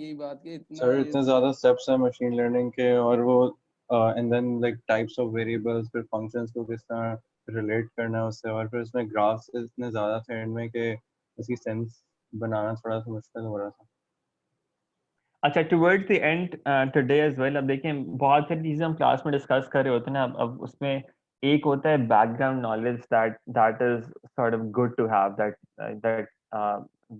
यही बात कि इतना सर इतने ज़्यादा स्टेप्स हैं मशीन लर्निंग के, और वो and then like types of variables, फिर फंक्शंस को किस तरह रिलेट करना है उससे, और फिर उसमें ग्राफ्स इतने ज़्यादा थे एंड में कि उसकी सेंस बनाना थोड़ा सा मुश्किल हो रहा था। अच्छा, towards the end today as well, अब देखिए बहुत सारी चीज़ें हम क्लास में डिस्कस कर रहे होते हैं ना, अब उसमें एक होता है background knowledge that is sort of good to have, that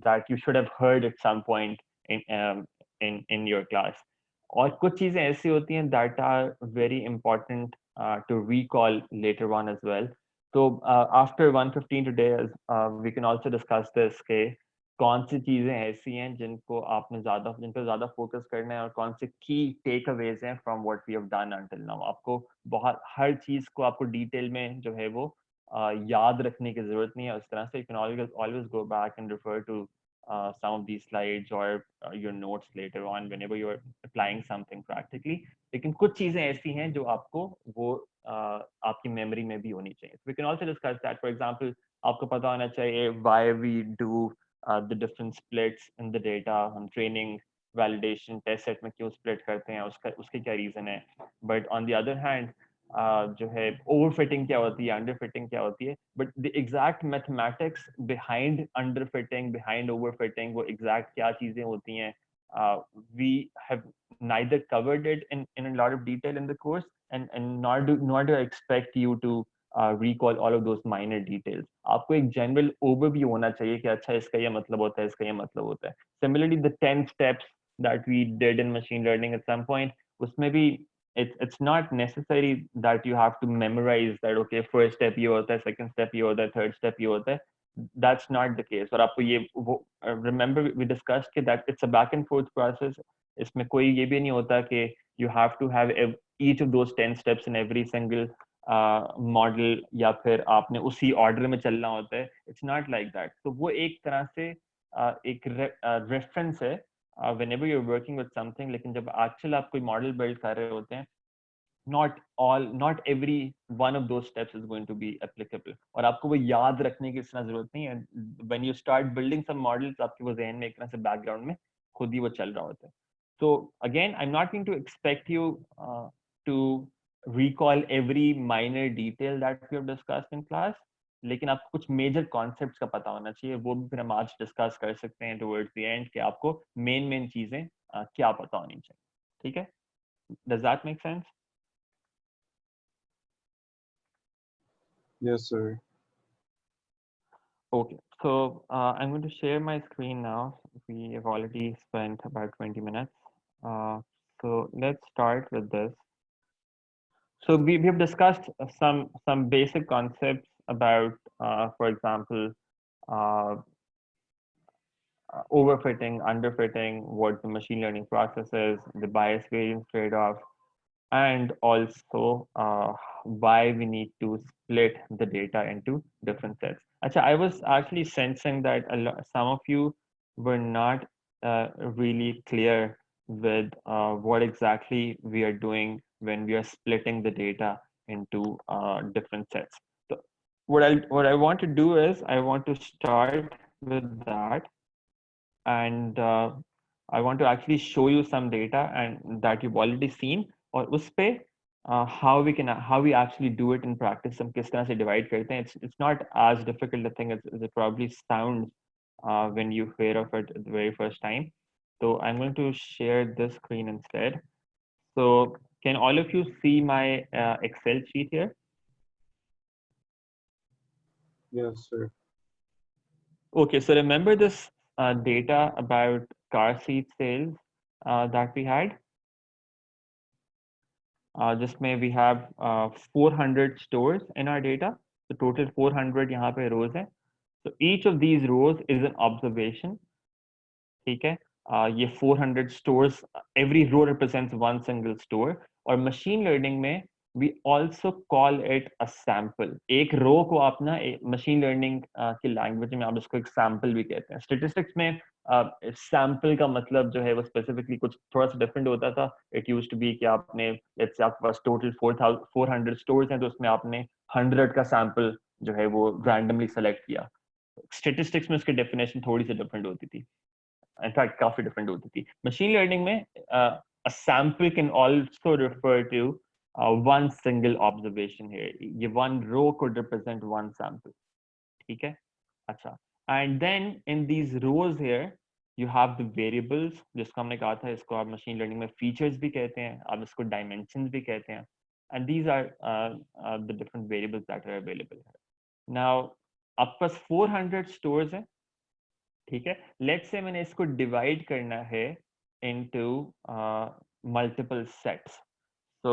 that you should have heard at some point in your class. और कुछ चीज़ें ऐसी होती हैं that are very important to recall later on as well. तो after 115 today we can also discuss this के कौन सी चीजें ऐसी हैं जिनको आपने जिन पर ज्यादा फोकस करना है, और कौन से की टेक अवेज हैं from what we have done until now. आपको बहुत हर चीज को आपको डिटेल में जो है वो याद रखने की जरूरत नहीं है उस तरह से। You can always go back and refer to some of these slides or your notes later on whenever you're applying something practically। लेकिन कुछ चीजें ऐसी हैं जो आपको वो आपकी मेमोरी में भी होनी चाहिए। We can also discuss that। For example, आपको पता होना चाहिए why we do the different splits in the data। हम ट्रेनिंग वैलिडेशन टेस्ट सेट में क्यों स्प्लिट करते हैं, उसके क्या रीजन है। But on the other hand जो है ओवर फिटिंग क्या होती है, अंडर फिटिंग क्या होती है, but the exact mathematics behind underfitting, behind overfitting, वो एग्जैक्ट क्या चीजें होती हैं, we have neither covered it in a lot of detail in the course, and nor do I expect you to recall all of those minor details। आपको एक general overview होना चाहिए कि अच्छा इसका ये मतलब होता है, इसका ये मतलब होता है। Similarly the 10 steps that we did in machine learning at some point, उसमें भी it's not necessary that you have to memorize that okay first step ये होता है, second step ये होता है, third step ये होता है। That's not the case। और आपको ये वो remember we discussed कि that it's a back and forth process। इसमें कोई ये भी नहीं होता कि you have to have each of those 10 steps in every single model, या फिर आपने उसी ऑर्डर में चलना होता है। It's not like that. तो वो एक तरह से एक रेफरेंस है whenever you're working with something। लेकिन जब एक्चुअल आप कोई मॉडल बिल्ड कर रहे होते हैं, not every one of those steps is going to be applicable, और आपको वो याद रखने की इतना जरूरत नहीं है। when you start building some models, आपके वो जहन में एक तरह से बैकग्राउंड में खुद ही वो चल रहा होता है। So again, I'm not going to expect you to recall every minor detail that we have discussed in class, लेकिन आपको कुछ मेजर कॉन्सेप्ट्स का पता होना चाहिए। वो भी फिर हम आज डिस्कस कर सकते हैं टुवर्ड्स द एंड कि आपको मेन चीजें क्या पता होनी चाहिए। ठीक है? Does that make sense? Yes sir। Okay, so I'm going to share my screen now। We have already spent about 20 minutes, so let's start with this। So we have discussed some basic concepts about for example uh, overfitting, underfitting, what the machine learning process is, the bias variance trade-off, and also why we need to split the data into different sets. Achha, I was actually sensing that some of you were not really clear with what exactly we are doing when we are splitting the data into different sets. So what I want to do is I want to start with that, and I want to actually show you some data and that you've already seen, और उस पे how we actually do it in practice, हम किस तरह से divide करते हैं। It's not as difficult a thing as it probably sounds when you hear of it the very first time। So I'm going to share this screen instead। So can all of you see my Excel sheet here? Yes sir। Okay, so remember this data about car seat sales that we had? जिसमें we have 400 stores in our data। So total 400 यहाँ पे rows हैं। So each of these rows is an observation। ठीक है? ये 400 stores, every row represents one single store। और machine learning में we also call it a sample। एक row को आप ना machine learning की language में आप इसको एक sample भी कहते हैं। Statistics में sample का मतलब जो है वो specifically कुछ थोड़ा सा different होता था। It used to be कि आपने let's say आपके पास total 400 stores हैं, तो उसमें आपने 100 का sample जो है वो randomly select किया। Statistics में उसकी definition थोड़ी सी different होती थी। इनफैक्ट काफी डिफरेंट होती थी। मशीन लर्निंग में a sample can also refer to one single observation here. ये one row could represent one sample. ठीक है, अच्छा, and then in these rows here you have the variables, जिसको हमने कहा था, इसको आप मशीन लर्निंग में फीचर्स भी कहते हैं, आप इसको डायमेंशंस भी कहते हैं, and these are the different variables that are available here. Now आपके पास 400 स्टोर्स हैं, ठीक है, लेट्स से मैंने इसको डिवाइड करना है into multiple sets. So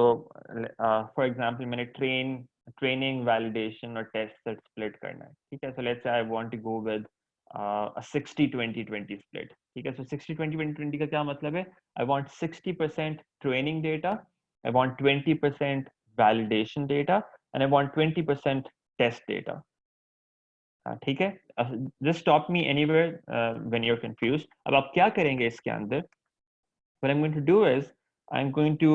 for example मैंने ट्रेनिंग, वैलिडेशन और टेस्ट सेट स्प्लिट करना है, ठीक है। So let's say I want to go with 60-20-20 split, ठीक है। सो 60-20-20 का क्या मतलब है? I want 60% training data, I want 20% validation data and I want 20% test data, ठीक है। Just stop me anywhere when you are confused. अब आप क्या करेंगे इसके अंदर? What I am going to do is I am going to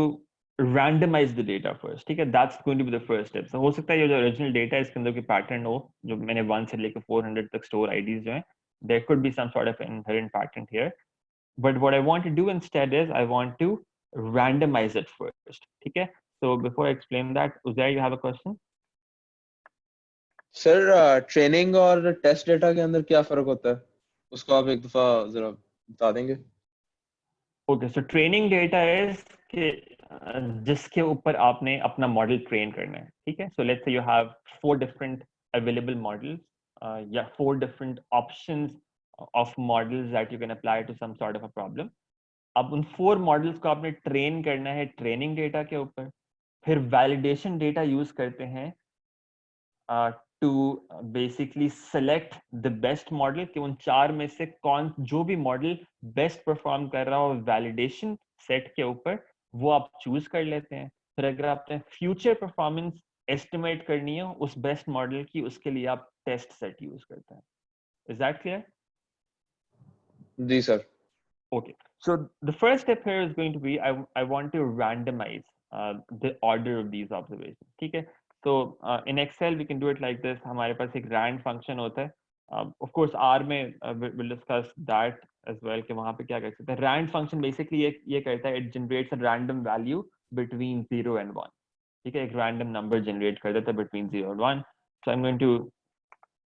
randomize the data first, ठीक है। that's going to be the first step. So हो सकता है ये जो original data है इसके अंदर कोई pattern हो, जो मैंने 1 से लेकर 400 तक store IDs जो हैं, there could be some sort of inherent pattern here, but what I want to do instead is I want to randomize it first, ठीक है। So before I explain that, Uzair, you have a question? Sir training और test data के अंदर क्या फर्क होता है, उसको आप एक दफा जरा बता देंगे? Okay, so training data is कि जिसके ऊपर आपने अपना मॉडल ट्रेन करना है, ठीक है। So let's say you have 4 different available models या 4 different options of models that you can apply to some sort of a problem. अब उन 4 मॉडल्स को आपने ट्रेन करना है ट्रेनिंग डेटा के ऊपर, फिर वैलिडेशन डेटा यूज करते हैं to basically select the best model, कि उन 4 में से कौन, जो भी मॉडल बेस्ट परफॉर्म कर रहा हो वैलिडेशन सेट के ऊपर, वो आप चूज कर लेते हैं। फिर अगर आपने फ्यूचर परफॉर्मेंस एस्टिमेट करनी है उस बेस्ट मॉडल की, उसके लिए आप टेस्ट सेट यूज करते हैं। Is that clear? जी sir. Okay, so the first step here is going to be I want to randomize the order of these observations, ठीक है। So in Excel we can do it like this, हमारे पास एक rand function होता है, of course R में we'll discuss that as well कि वहाँ पे क्या कर सकते हैं। rand function basically ये करता है, it generates a random value between 0 and 1, ठीक है, एक random number generate कर देता है between 0 and 1। So I'm going to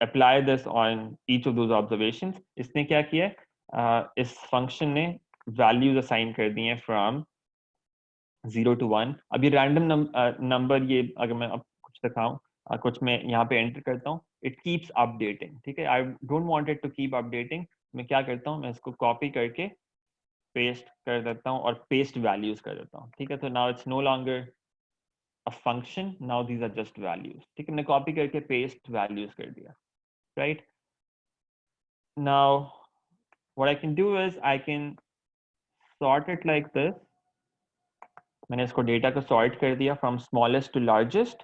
apply this on each of those observations। इसने क्या किया है, इस फंक्शन ने वैल्यूज असाइन कर दी हैं फ्रॉम 0 to 1। अब ये रैंडम नंबर, ये अगर मैं अब कुछ दिखाऊं, कुछ मैं यहाँ पे एंटर करता हूँ, इट कीप्स अपडेटिंग, ठीक है। I don't want it to keep updating. मैं क्या करता हूँ, मैं इसको कॉपी करके पेस्ट कर देता हूँ और पेस्ट वैल्यूज कर देता हूँ, ठीक है। तो now it's no longer a function, now these are just values, ठीक है। मैंने कॉपी करके पेस्ट वैल्यूज कर दिया, right. Now what I can do is I can sort it like this। मैंने इसको डेटा को सॉर्ट कर दिया फ्रॉम स्मॉलेस्ट टू लार्जेस्ट।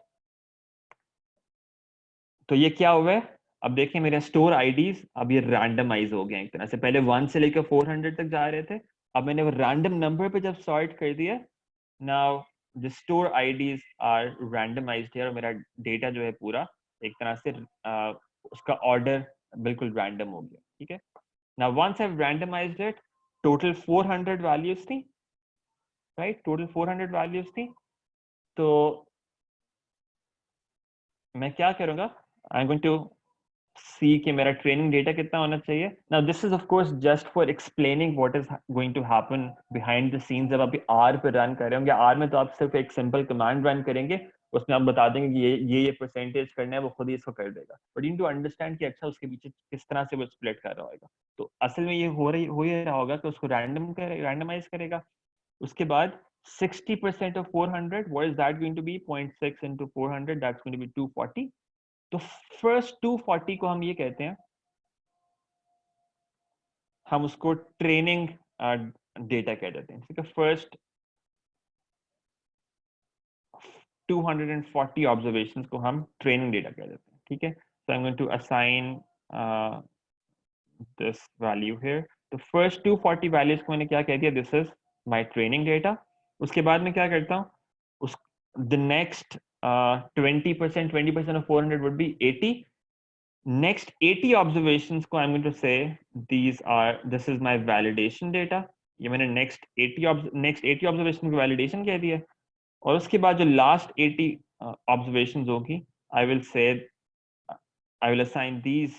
तो ये क्या हुआ है, अब देखिए मेरे स्टोर आईडीज अब ये रैंडमाइज हो गए एक तरह से। पहले 1 से लेकर 400 तक जा रहे थे, अब मैंने वो रैंडम नंबर पे जब सॉर्ट कर दिया, now the store IDs are randomized here, और मेरा डेटा जो है पूरा एक तरह से उसका ऑर्डर बिल्कुल रैंडम हो गया, ठीक है। Now once I've randomized it, total 400 values थी, right? Total 400 values थी। तो मैं क्या करूँगा, I'm going to see कि मेरा ट्रेनिंग डेटा कितना होना चाहिए। Now this is of course just for explaining what is going to happen behind the scenes। जब आप R पे रन कर रहे होंगे, R में तो आप सिर्फ एक सिंपल कमांड रन करेंगे, उसमें आप बता देंगे कि ये परसेंटेज करना है, वो खुद ही इसको कर देगा। बट यू टू अंडरस्टैंड कि अच्छा उसके पीछे किस तरह से वो स्प्लिट कर रहा होगा। तो असल में ये हो ही रहा होगा कि उसको रैंडमाइज करेगा। उसके बाद 60% of 400, what is that going to be? 0.6 into 400, that's going to be 240। तो फर्स्ट 240 को हम ये कहते हैं, हम उसको ट्रेनिंग डेटा कह देते हैं, ठीक है। फर्स्ट 240 ऑब्जर्वेशंस को हम ट्रेनिंग डेटा कह देते हैं, ठीक है। So I am going to assign this value here. तो फर्स्ट 240 वैल्यूज को मैंने क्या कह दिया, this is my training data. उसके बाद मैं क्या करता हूँ, उस the next 20% of 400 would be 80। Next 80 observations को I'm going to say this is my validation data. ये मैंने next 80 observations को validation कह दिया, और उसके बाद जो last 80 observations होगी, I will assign these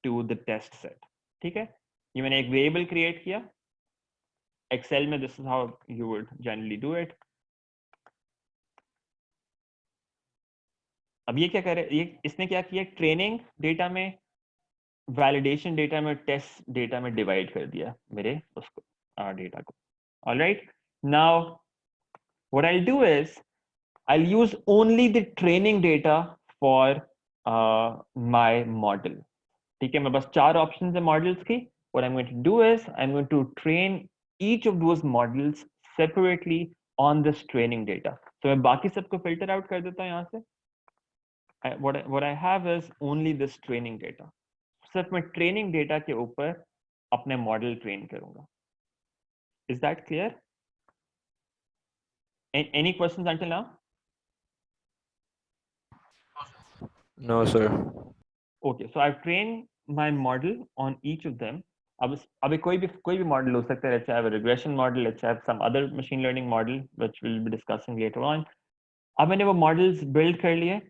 to the test set. ठीक है, ये मैंने एक variable create किया Excel में. This is how you would generally do it. अब ये क्या करे, ये इसने क्या किया, ट्रेनिंग डेटा में, वैलिडेशन डेटा में, टेस्ट डेटा में डिवाइड कर दिया मेरे उसको डेटा को. Alright, now what I do is I'll use only the training data for my model. ठीक है, मैं बस 4 options है models की. What I'm going to do is I'm going to train each of those models separately on this training data. So मैं बाकी सबको filter out कर देता हूँ यहाँ से. What I have is only this training data. सिर्फ मैं training data के ऊपर अपने model train करूँगा. Is that clear? Any questions until now? No sir. Okay, so I've trained my model on each of them. अब कोई भी model हो सकता है. Let's say I have a regression model. Let's say I have some other machine learning model, which we'll be discussing later on. अब मैंने वो models build कर लिए.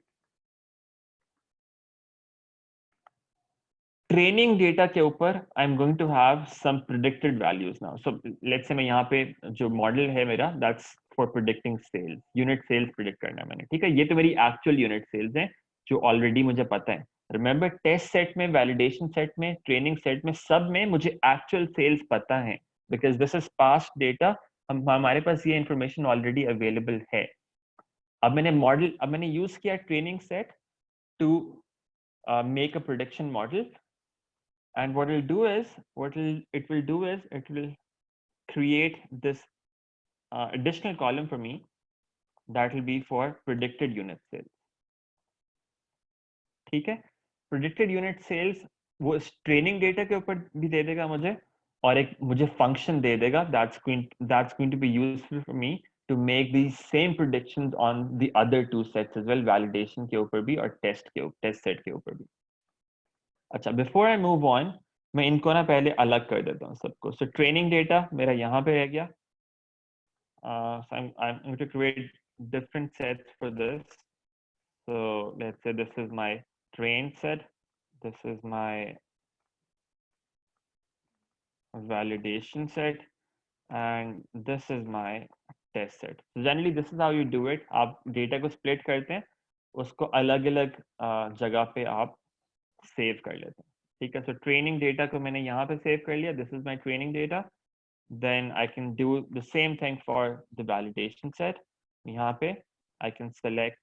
Training data के ऊपर I'm going to have some predicted values now. So let's say मैं यहाँ पे जो model है मेरा, that's for predicting sales. Unit sales predict करना है मैंने. ठीक है, ये तो मेरी actual unit sales है जो already मुझे पता है. Remember, test set में, validation set में, training set में, सब में मुझे actual sales पता है, because this is past data. हमारे पास ये information already available है. अब मैंने use किया training set to make a prediction model, and what it will create this additional column for me that will be for predicted unit sales. ठीक है, predicted unit sales वो training data के ऊपर भी दे देगा मुझे, और एक मुझे function दे देगा that's going to be useful for me to make these same predictions on the other 2 sets as well, validation के ऊपर भी और test set के ऊपर भी. अच्छा, before I move on, मैं इनको ना पहले अलग कर देता हूँ सबको. So training data मेरा यहाँ पे रह गया. So I'm going to create different sets for this. So let's say this is my train set. This is my validation set, and this is my test set. So generally this is how you do it. आप data को split करते हैं, उसको अलग-अलग जगह पे आप save कर लेते हैं. ठीक है, so training data को मैंने यहाँ पे save कर लिया. This is my training data. Then I can do the same thing for the validation set. यहाँ पे I can select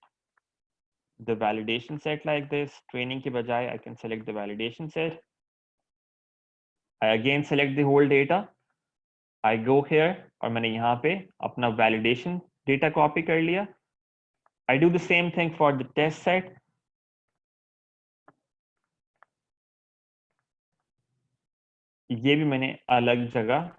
the validation set like this. Training के बजाय I can select the validation set. I again select the whole data. I go here और मैंने यहाँ पे अपना validation data copy कर लिया. I do the same thing for the test set. ये भी मैंने अलग जगह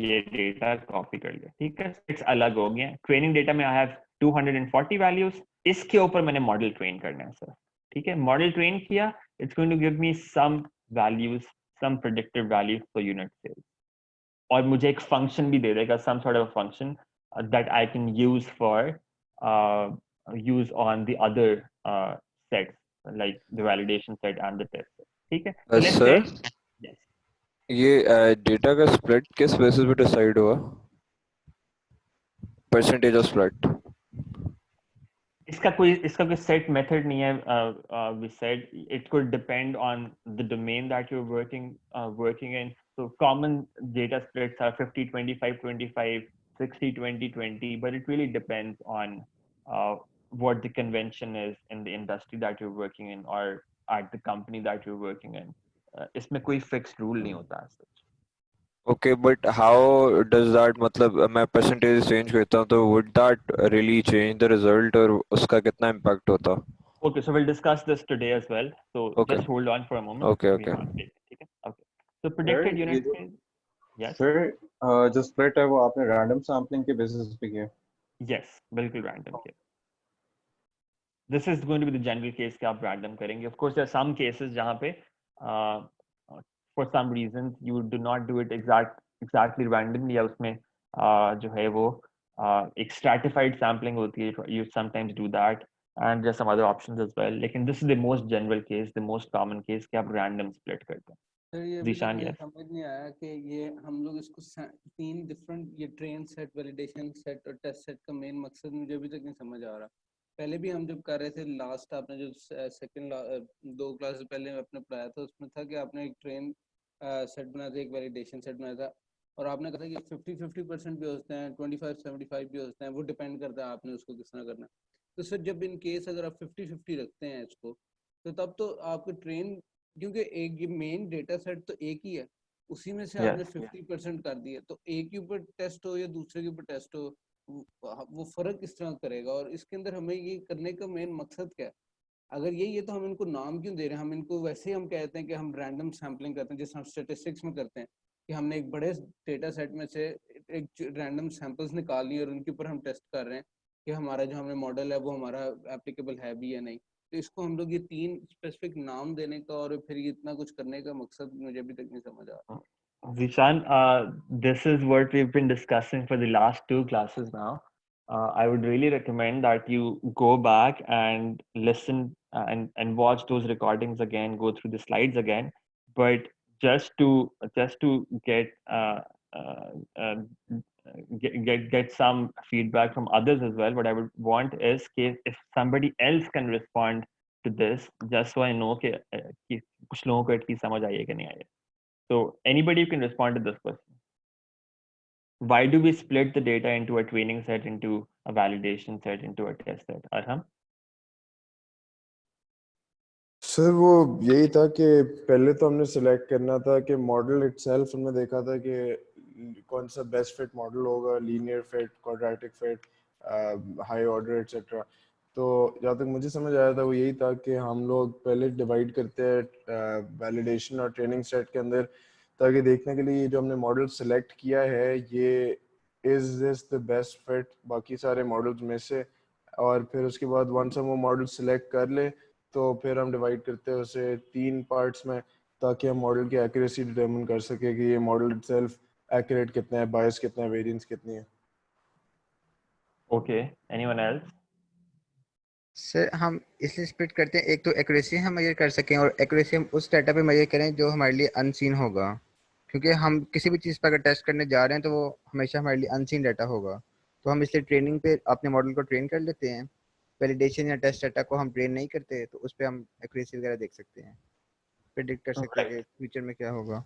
ये डेटा कॉपी कर लिया. ठीक है, सेट्स अलग हो गए. ट्रेनिंग डेटा में आई हैव 240 वैल्यूज. इसके ऊपर मैंने मॉडल ट्रेन करना है सर. ठीक है, मॉडल ट्रेन किया, it's going to give me some values, some predictive values for unit sales, और मुझे एक फंक्शन भी दे देगा, some sort of function that I can use for use on the other sets like the validation set and the test set. ठीक है, so let's say yes. ये data का स्प्लिट किस बेसिस पे डिसाइड हुआ? Percentage of split? इसका कोई set method नहीं है. We said it could depend on the domain that you're working in. So common data splits are 50 25 25, 60 20 20, but it really depends on what the convention is in the industry that you're working in or at the company that you're working in. इसमें कोई fixed rule नहीं होता है. Okay, but how does that, मतलब मैं percentage change करता हूँ तो would that really change the result और उसका कितना impact होता? Okay, so we'll discuss this today as well. So Okay. just hold on for a moment. Okay. ठीक है. Okay. So predicted unit sales. Yes. Sir जो split है वो आपने रैंडम सैम्पलिंग के बेसिस पे किया? Yes, बिल्कुल random किया. this is going to be the general case कि आप random करेंगे. Of course, there are some cases जहाँ पे for some reasons you do not do it exactly randomly, या उसमें जो है वो एक stratified sampling होती है. You sometimes do that, and there's some other options as well. लेकिन this is the most general case, the most common case कि आप random split करते हैं. सर ये अभी तक Zishan, मुझे yes. समझ नहीं आया कि ये हम लोग इसको तीन डिफरेंट, ये ट्रेन सेट, वैलिडेशन सेट और टेस्ट सेट का मेन मकसद मुझे अभी तक नहीं समझ आ रहा. पहले भी हम जब कर रहे थे, लास्ट आपने जो सेकंड 2 क्लास पहले आपने पढ़ाया था, उसमें था कि आपने एक ट्रेन सेट बनाया था, एक वैलिडेशन सेट बनाया था, और आपने कहा था कि 50-50% भी होते हैं, 25-75 भी होते हैं, वो डिपेंड करता है आपने उसको किस तरह करना है. तो सर जब इन केस अगर आप 50-50 रखते हैं इसको, तो तब तो आपके ट्रेन, क्योंकि एक ये मेन डेटा सेट तो एक ही है, उसी में से आपने 50% कर दिया, तो एक के ऊपर टेस्ट हो या दूसरे के ऊपर टेस्ट हो, वो फर्क किस तरह करेगा, और इसके अंदर हमें ये करने का मेन मकसद क्या है? अगर यही है तो हम इनको नाम क्यों दे रहे हैं? हम इनको वैसे ही हम कहते हैं कि हम रैंडम सैम्पलिंग करते हैं, जैसे हम स्टैटिस्टिक्स में करते हैं कि हमने एक बड़े डेटा सेट में से एक रैंडम सैंपल्स निकाल लिए और उनके ऊपर हम टेस्ट कर रहे हैं कि हमारा जो हमने मॉडल है वो हमारा एप्लीकेबल है भी या नहीं. तो इसको हम लोग ये 3 स्पेसिफिक नाम देने का और फिर ये इतना कुछ करने का मकसद मुझे अभी तक नहीं समझ आ रहा. Zishan, this is what we've been discussing for the last 2 classes now. I would really recommend that you go back and listen and watch those recordings again, go through the slides again. But just to get uh, get some feedback from others as well, what I would want is if somebody else can respond to this, just so I know कि कुछ लोगों को at least समझ आई है कि नहीं आई है. So anybody can respond to this question. Why do we split the data into a training set, into a validation set, into a test set? Arham? Sir वो यही था कि पहले तो हमने सिलेक्ट करना था कि मॉडल इटसेल्फ, हमने देखा था कि कौन सा बेस्ट फिट मॉडल होगा, linear fit, quadratic fit, high order etcetera. तो जहाँ तक मुझे समझ आया था वो यही था कि हम लोग पहले डिवाइड करते हैं वैलिडेशन और ट्रेनिंग सेट के अंदर, ताकि देखने के लिए जो हमने मॉडल सेलेक्ट किया है ये is this the best fit बाकी सारे मॉडल्स में से. और फिर उसके बाद वंस हम वो मॉडल सेलेक्ट कर ले तो फिर हम डिवाइड करते हैं उसे 3 पार्ट्स में, ताकि हम मॉडल की एक्यूरेसी डिटरमिन कर सके कि ये मॉडल इटसेल्फ एक्यूरेट कितना है, बायस कितना है, वेरिएंस कितनी है. Okay. Anyone else? सर हम इसलिए स्प्लिट करते हैं, एक तो एक्यूरेसी हम मेजर कर सकें, और एक्यूरेसी हम उस डाटा पे मेजर करें जो हमारे लिए अनसीन होगा, क्योंकि हम किसी भी चीज़ पर अगर टेस्ट करने जा रहे हैं तो वो हमेशा हमारे लिए अनसीन डाटा होगा. तो हम इसलिए ट्रेनिंग पे अपने मॉडल को ट्रेन कर लेते हैं, वैलिडेशन या टेस्ट डाटा को हम ट्रेन नहीं करते, तो उस पर हम एक्यूरेसी वगैरह देख सकते हैं, प्रेडिक्ट कर सकते हैं कि फ्यूचर में क्या होगा.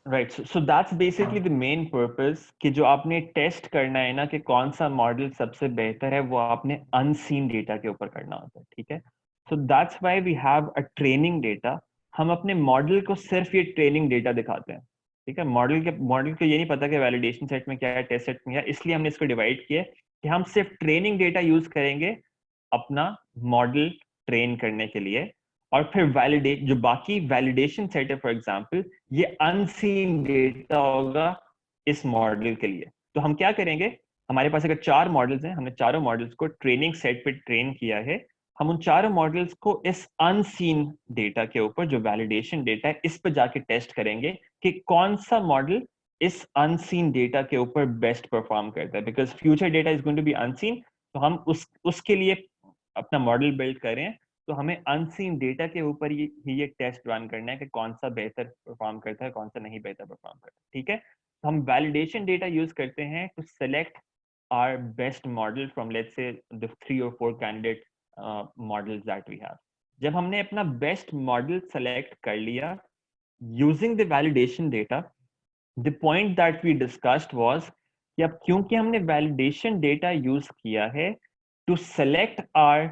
Right. So that's basically the main purpose कि जो आपने टेस्ट करना है ना कि कौन सा मॉडल सबसे बेहतर है, वो आपने अनसीन डेटा के ऊपर करना होता है. ठीक है. So that's why we have a training data. हम अपने मॉडल को सिर्फ ये ट्रेनिंग डेटा दिखाते हैं. ठीक है. मॉडल को ये नहीं पता कि वैलिडेशन सेट में क्या है, टेस्ट सेट में क्या है, इसलिए हमने इसको डिवाइड किया कि हम सिर्फ ट्रेनिंग डेटा यूज करेंगे अपना मॉडल ट्रेन करने के लिए, और फिर वैलिडेट जो बाकी वैलिडेशन सेट है फॉर एग्जांपल, ये अनसीन डेटा होगा इस मॉडल के लिए. तो हम क्या करेंगे, हमारे पास अगर 4 मॉडल्स हैं, हमने चारों मॉडल्स को ट्रेनिंग सेट पे ट्रेन किया है, हम उन चारों मॉडल्स को इस अनसीन डेटा के ऊपर जो वैलिडेशन डेटा है इस पर जाके टेस्ट करेंगे कि कौन सा मॉडल इस अनसीन डेटा के ऊपर बेस्ट परफॉर्म करता है, because future data is going to be unseen. तो हम उसके लिए अपना मॉडल बिल्ड करें, तो हमें अनसीन डेटा के ऊपर ये टेस्ट रन करना है कि कौन सा बेहतर परफॉर्म करता है, कौन सा नहीं बेहतर परफॉर्म करता है. ठीक है. तो हम वैलिडेशन डेटा यूज करते हैं to select our best model from let's say the 3 or 4 candidate models that we have. जब हमने अपना बेस्ट मॉडल सेलेक्ट कर लिया using the validation data, the point that we discussed was कि अब क्योंकि हमने वैलिडेशन डेटा यूज किया है to select our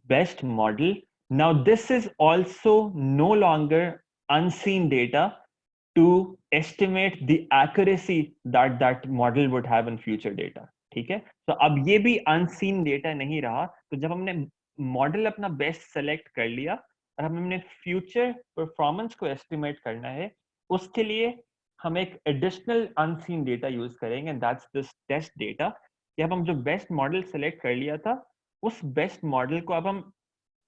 best model, now this is also no longer unseen data to estimate the accuracy that that model would have in future data. ठीक है. तो अब ये भी unseen data नहीं रहा. तो जब हमने मॉडल अपना बेस्ट सेलेक्ट कर लिया और हमने फ्यूचर परफॉर्मेंस को एस्टिमेट करना है, उसके लिए हम एक एडिशनल अनसीन डेटा यूज करेंगे, दैट्स दिस टेस्ट डेटा. कि अब हम जो बेस्ट मॉडल सेलेक्ट कर लिया था, उस बेस्ट मॉडल को अब हम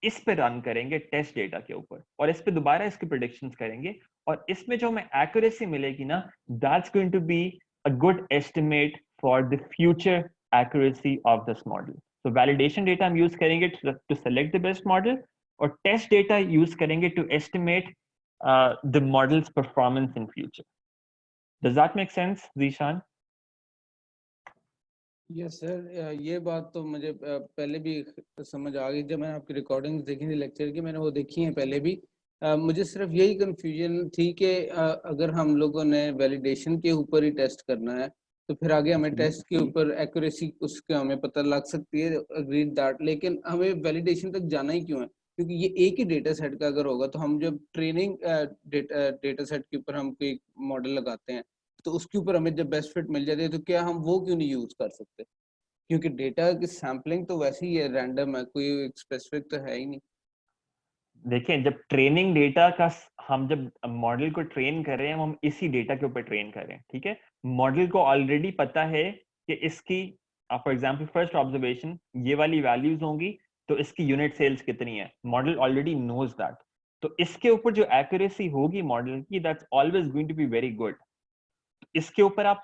इस पे रन करेंगे टेस्ट डेटा के ऊपर, और इस पे दोबारा इसके प्रेडिक्शंस करेंगे, और इसमें जो हमें एक्यूरेसी मिलेगी ना, that's going to be a good estimate for the future accuracy of this model. So validation data हम use करेंगे to select the best model, और test data use करेंगे to estimate the model's performance in future. Does that make sense, Zishan? Yes sir, ये बात तो मुझे पहले भी समझ आ गई, जब मैंने आपकी रिकॉर्डिंग्स देखी थी लेक्चर की, मैंने वो देखी हैं पहले भी. मुझे सिर्फ यही कंफ्यूजन थी कि अगर हम लोगों ने वैलिडेशन के ऊपर ही टेस्ट करना है तो फिर आगे हमें टेस्ट के ऊपर एक्यूरेसी उसका हमें पता लग सकती है, अग्रीड दैट, लेकिन हमें वैलिडेशन तक जाना ही क्यों है? क्योंकि ये एक ही डेटा सेट का अगर होगा तो हम जब ट्रेनिंग डेटा सेट के ऊपर हम कोई मॉडल लगाते हैं तो उसके ऊपर हमें जब बेस्ट फिट मिल जाती है तो क्या हम वो क्यों नहीं यूज कर सकते? क्योंकि डेटा की सैम्पलिंग तो वैसे ही है, रैंडम है, कोई स्पेसिफिक तो है ही नहीं. देखिए, जब ट्रेनिंग डेटा का हम जब मॉडल को ट्रेन कर रहे हैं, हम इसी डेटा के ऊपर ट्रेन कर रहे हैं, ठीक है. मॉडल को ऑलरेडी पता है कि इसकी फॉर एग्जांपल फर्स्ट ऑब्जर्वेशन ये वाली वैल्यूज होंगी तो इसकी यूनिट सेल्स कितनी है, मॉडल ऑलरेडी नोज दैट. तो इसके ऊपर जो एक्यूरेसी होगी मॉडल की, that's always going to be very good. इसके ऊपर आप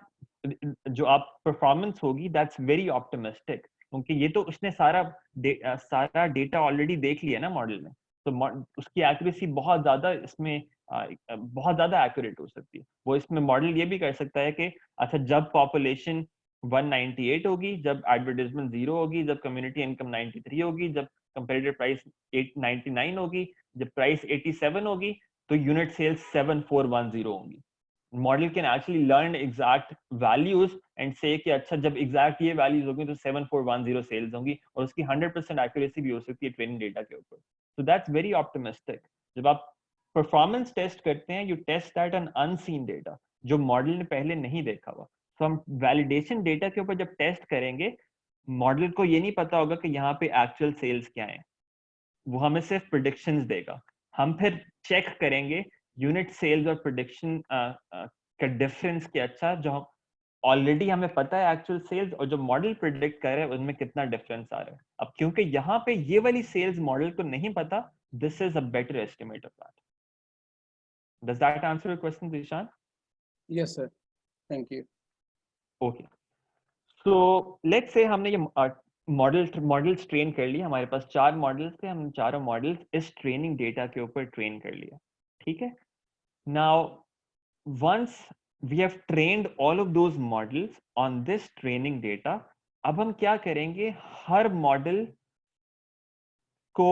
जो आप परफॉर्मेंस होगी दैट्स वेरी ऑप्टिमिस्टिक, क्योंकि ये तो उसने सारा डेटा ऑलरेडी देख लिया ना मॉडल में, तो उसकी एक्यूरेसी बहुत ज्यादा इसमें बहुत ज्यादा एक्यूरेट हो सकती है. वो इसमें मॉडल ये भी कर सकता है कि अच्छा जब पॉपुलेशन 198 होगी, जब एडवर्टाइजमेंट 0 होगी, जब कम्युनिटी इनकम 93 होगी, जब कंपेरेटिव प्राइस 899 होगी, जब प्राइस 87 होगी, तो यूनिट सेल्स 7410 होंगी. Model can actually learn exact values and से कि अच्छा जब एग्जैक्ट ये वैल्यूज होंगी तो 7410 सेल्स होंगी, और उसकी 100% एक्यूरेसी भी हो सकती है ट्रेनिंग डेटा के ऊपर. So that's very optimistic. जब आप परफॉर्मेंस टेस्ट करते हैं, you test that an unseen data जो मॉडल ने पहले नहीं देखा हुआ. तो हम वैलिडेशन डेटा के ऊपर जब टेस्ट करेंगे, मॉडल को ये नहीं पता होगा कि यहाँ पे एक्चुअल सेल्स क्या है, वो हमें सिर्फ प्रिडिक्शंस देगा. हम फिर चेक करेंगे यूनिट सेल्स और प्रिडिक्शन का डिफरेंस क्या, अच्छा जो ऑलरेडी हमें पता है एक्चुअल सेल्स और जो मॉडल प्रिडिक्ट कर रहा है उनमें कितना डिफरेंस आ रहा है. अब क्योंकि यहाँ पे ये वाली सेल्स मॉडल को नहीं पता, this is a better estimate of that. Does that answer your question दिशान? Yes sir, thank you. Okay, so let's से हमने ये मॉडल्स ट्रेन कर लिए. हमारे पास 4 मॉडल्स थे, हम चारों मॉडल्स इस ट्रेनिंग डेटा के ऊपर ट्रेन कर लिया, ठीक है. Now once we have trained all of those models on this training data, अब हम क्या करेंगे, हर मॉडल को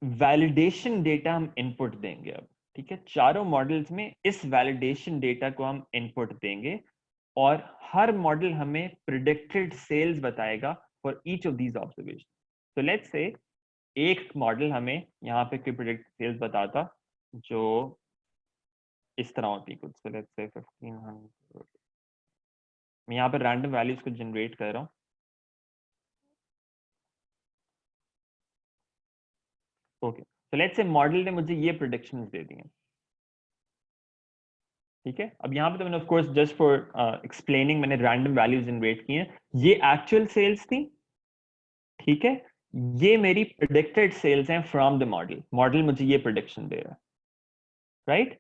वैलिडेशन डेटा हम इनपुट देंगे. अब ठीक है, चारों मॉडल्स में इस वैलिडेशन डेटा को हम इनपुट देंगे, और हर मॉडल हमें प्रिडिक्टेड सेल्स बताएगा for each of these observation. तो लेट्स से एक मॉडल हमें यहाँ पे कोई प्रिडिक्टेड सेल्स बताता जो इस तरह होती कुछ. so let's say 1500. मैं यहाँ पे रैंडम वैल्यूज को जनरेट कर रहा हूँ. Okay, so let's say model ने मुझे ये प्रेडिक्शंस दे दी हैं, ठीक है. अब यहाँ पे तो मैंने of course just for explaining मैंने रैंडम वैल्यूज जनरेट की हैं. ये एक्चुअल सेल्स थी, ठीक है. ये मेरी प्रेडिक्टेड सेल्स हैं फ्रॉम द मॉडल. मॉडल मुझे ये प्रेडिक्शन दे रहा है, राइट.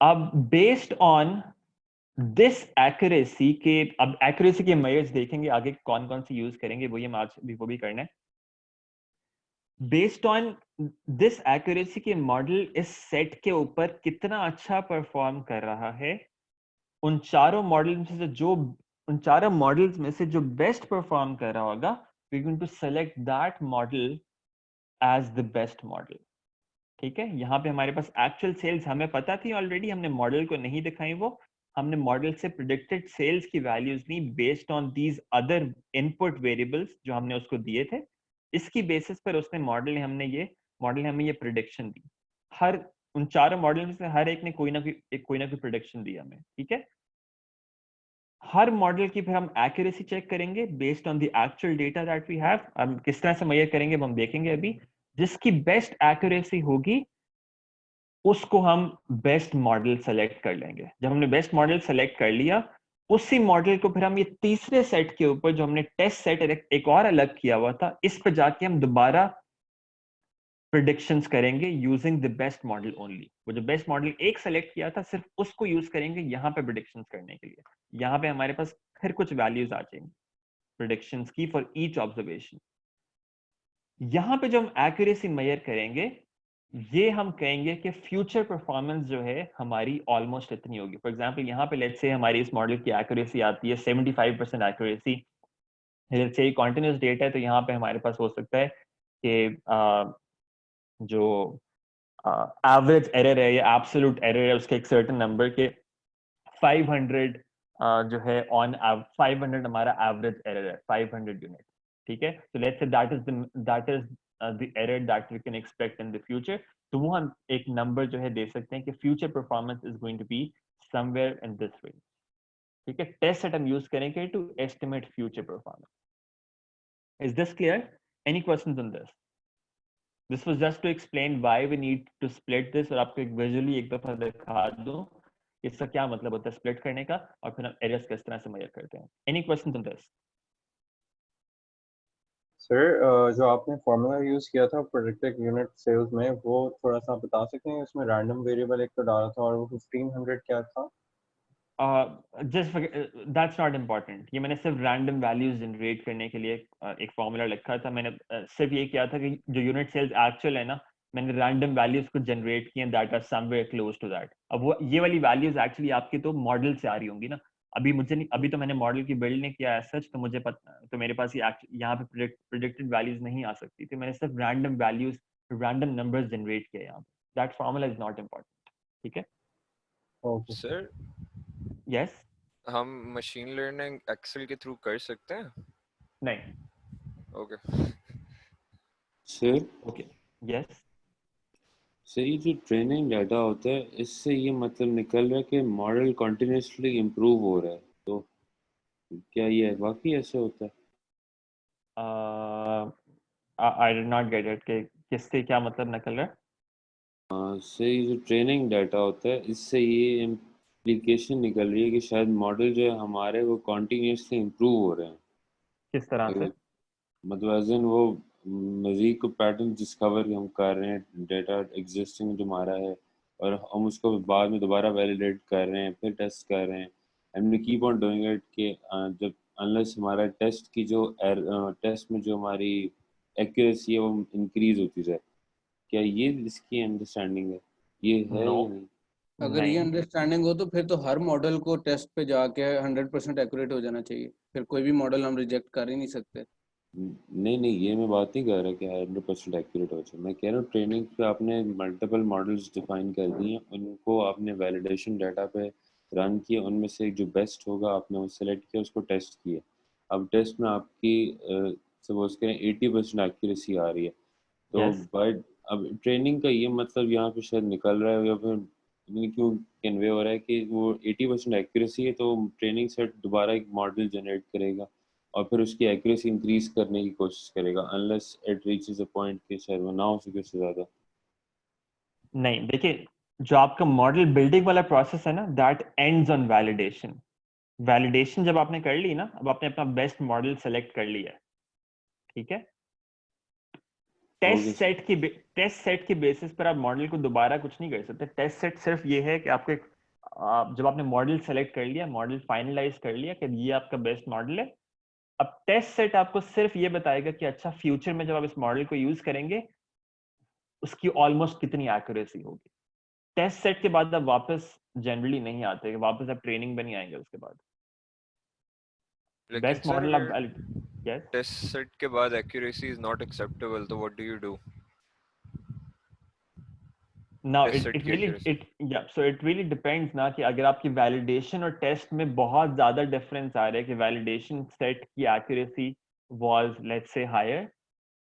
अब बेस्ड ऑन दिस एक्यूरेसी के, अब एक्यूरेसी के मेजर्स देखेंगे आगे कौन कौन सी यूज करेंगे, वो हम आज भी वो भी करना है. बेस्ड ऑन दिस एक्यूरेसी के मॉडल इस सेट के ऊपर कितना अच्छा परफॉर्म कर रहा है, उन चारों मॉडल्स में से जो बेस्ट परफॉर्म कर रहा होगा, we are going to select that model as the best model. ठीक है, यहाँ पे हमारे पास एक्चुअल सेल्स हमें पता थी ऑलरेडी, हमने मॉडल को नहीं दिखाई, वो हमने मॉडल से प्रेडिक्टेड सेल्स की वैल्यूज ली based on these other input variables जो हमने उसको दिए थे. इसकी बेसिस पर उसने मॉडल ने हमें ये प्रेडिक्शन दी. हर उन चारों मॉडल में से हर एक ने कोई ना कोई प्रेडिक्शन दी हमें, ठीक है. हर मॉडल की फिर हम एक्यूरेसी चेक करेंगे based on the actual data that we have. हम किस तरह से मेजर करेंगे हम देखेंगे अभी. जिसकी बेस्ट एक्यूरेसी होगी उसको हम बेस्ट मॉडल सेलेक्ट कर लेंगे. जब हमने बेस्ट मॉडल सेलेक्ट कर लिया, उसी मॉडल को फिर हम ये तीसरे सेट के ऊपर जो हमने टेस्ट सेट एक और अलग किया हुआ था, इस पर जाके हम दोबारा प्रिडिक्शंस करेंगे using the best model only. वो जो बेस्ट मॉडल एक सेलेक्ट किया था सिर्फ उसको यूज करेंगे यहाँ पे प्रिडिक्शंस करने के लिए। यहाँ पे हमारे पास फिर कुछ वैल्यूज आ जाएंगी प्रिडिक्शंस की फॉर ईच ऑब्जर्वेशन। यहाँ पे जो हम एक्यूरेसी मेजर करेंगे ये हम कहेंगे कि फ्यूचर परफॉर्मेंस जो है हमारी ऑलमोस्ट इतनी होगी। फॉर एग्जांपल यहाँ पे लेट्स से हमारी इस मॉडल की एक्यूरेसी आती है 75% accuracy, let's say continuous data है तो यहाँ पे हमारे पास हो सकता है कि जो एवरेज एरर है या एब्सोल्यूट एरर है उसके एक सर्टेन नंबर के 500 जो है ऑन 500 हमारा एवरेज एरर है 500 यूनिट। ठीक है, so let's say that is the error that we can expect in the future। तो वो हम एक नंबर जो है दे सकते हैं कि future performance is going to be somewhere in this range. ठीक है, टेस्ट सेट हम यूज करेंगे to estimate future performance. Is this clear? Any questions on this? This was just to explain why we need to split this, और आपको एक visually एक दफा दिखा दूं इसका क्या मतलब होता है स्प्लिट करने का, और फिर हम एरर्स किस तरह से मेजर करते हैं। Any questions on this? Sir जो आपने फॉर्मूला यूज किया था प्रेडिक्टेड यूनिट सेल्स में, वो थोड़ा सा बता सकते हैं? उसमें रैंडम वेरिएबल एक तो डाला था और वो 1500 क्या था? Just that's not important. ये मैंने सिर्फ रैंडम वैल्यूज जनरेट करने के लिए एक फॉर्मूला लिखा था। मैंने सिर्फ ये किया था कि जो यूनिट सेल्स एक्चुअल है ना, मैंने रैंडम वैल्यूज को जनरेट किए that are somewhere close to that. अब वो ये वाली वैल्यूज एक्चुअली आपकी तो मॉडल से आ रही होंगी ना। अभी मुझे नहीं, अभी तो मैंने मॉडल की बिल्ड नहीं किया है सच, तो मुझे पता, तो मेरे पास ये यहाँ पे प्रिडिक्टेड वैल्यूज नहीं आ सकती थी। मैंने सिर्फ random values, random numbers generate किए यहाँ पे। That formula is not important. ठीक है? Okay sir yes? हम मशीन लर्निंग एक्सेल के थ्रू कर सकते हैं? नहीं। Okay sir okay, yes. Sir ये जो ट्रेनिंग डाटा होता है इससे ये मतलब निकल रहा है कि मॉडल कंटिन्यूसली इम्प्रूव हो रहा है, तो क्या ये वाकई ऐसे होता है? I did not get it कि किससे क्या मतलब निकल रहा है। सर ये जो ट्रेनिंग डाटा होता है इससे ये इम्प्लीकेशन निकल रही है कि शायद मॉडल जो है हमारे वो कंटिन्यूसली इम्प्रूव हो रहे हैं। किस तरह से? अगर मतलब एज इन वो मजीद को पैटर्न डिस्कवर हम कर रहे हैं, डेटा एग्जिस्टिंग जो हमारा है, और हम उसको बाद में दोबारा वैलिडेट कर रहे हैं, फिर टेस्ट कर रहे हैं, and we keep on doing it कि जब अनलेस हमारा टेस्ट की जो टेस्ट में जो हमारी एक्यूरेसी है वो इंक्रीज होती जाए। क्या ये इसकी अंडरस्टैंडिंग है? ये है नो, या नहीं? अगर ये नहीं। अंडरस्टैंडिंग हो तो फिर तो हर मॉडल को टेस्ट पे जाके 100% एक्यूरेट हो जाना चाहिए, फिर कोई भी मॉडल हम रिजेक्ट कर ही नहीं सकते। नहीं नहीं, ये मैं बात नहीं कर रहा कि 100% एक्यूरेट हो जाए। मैं कह रहा हूँ ट्रेनिंग पे आपने मल्टीपल मॉडल्स डिफाइन कर दिए हैं, उनको आपने वैलिडेशन डाटा पे रन किया, उनमें से जो बेस्ट होगा आपने वो सेलेक्ट किया, उसको टेस्ट किया। अब टेस्ट में आपकी सपोज करें 80% एक्यूरेसी आ रही है, तो यस, बट अब ट्रेनिंग का ये मतलब यहाँ पे शायद निकल रहा है या फिर क्यों कन्वे हो रहा है कि वो 80% एक्यूरेसी है, तो ट्रेनिंग सेट दोबारा एक मॉडल जनरेट करेगा और फिर उसकी एक्यूरेसी इंक्रीज करने की कोशिश करेगा, unless it reaches a point कि शायद वो ना हो सके उससे ज़्यादा। नहीं। देखिए, जो आपका मॉडल बिल्डिंग वाला प्रोसेस है ना, that ends on validation. Validation जब आपने कर ली ना, अब आपने अपना बेस्ट मॉडल सेलेक्ट कर लिया है। ठीक है, ओके सर। टेस्ट सेट के बेसिस पर आप मॉडल को दोबारा कुछ नहीं कर सकते। टेस्ट सेट सिर्फ ये है कि आपको जब आपने मॉडल सेलेक्ट कर लिया, मॉडल फाइनलाइज कर लिया कि ये आपका बेस्ट मॉडल है, अब टेस्ट सेट आपको सिर्फ ये बताएगा कि अच्छा फ्यूचर में जब आप इस मॉडल को यूज करेंगे उसकी ऑलमोस्ट कितनी एक्यूरेसी होगी। टेस्ट सेट के बाद आप वापस जनरली नहीं आते, वापस आप ट्रेनिंग में नहीं आएंगे उसके बाद। लेकिन बेस्ट सर मॉडल आप अगर यस। टेस्ट सेट के बाद एक्यूरेसी इज नॉट एक्सेप्टेबल तो what do you do? Now test it set it की रियली एक्यूरेसी। इट या सो इट रियली डिपेंड्स ना कि अगर आपकी वैलिडेशन और टेस्ट में बहुत ज्यादा डिफरेंस आ रहा है कि वैलिडेशन सेट की accuracy was let's say higher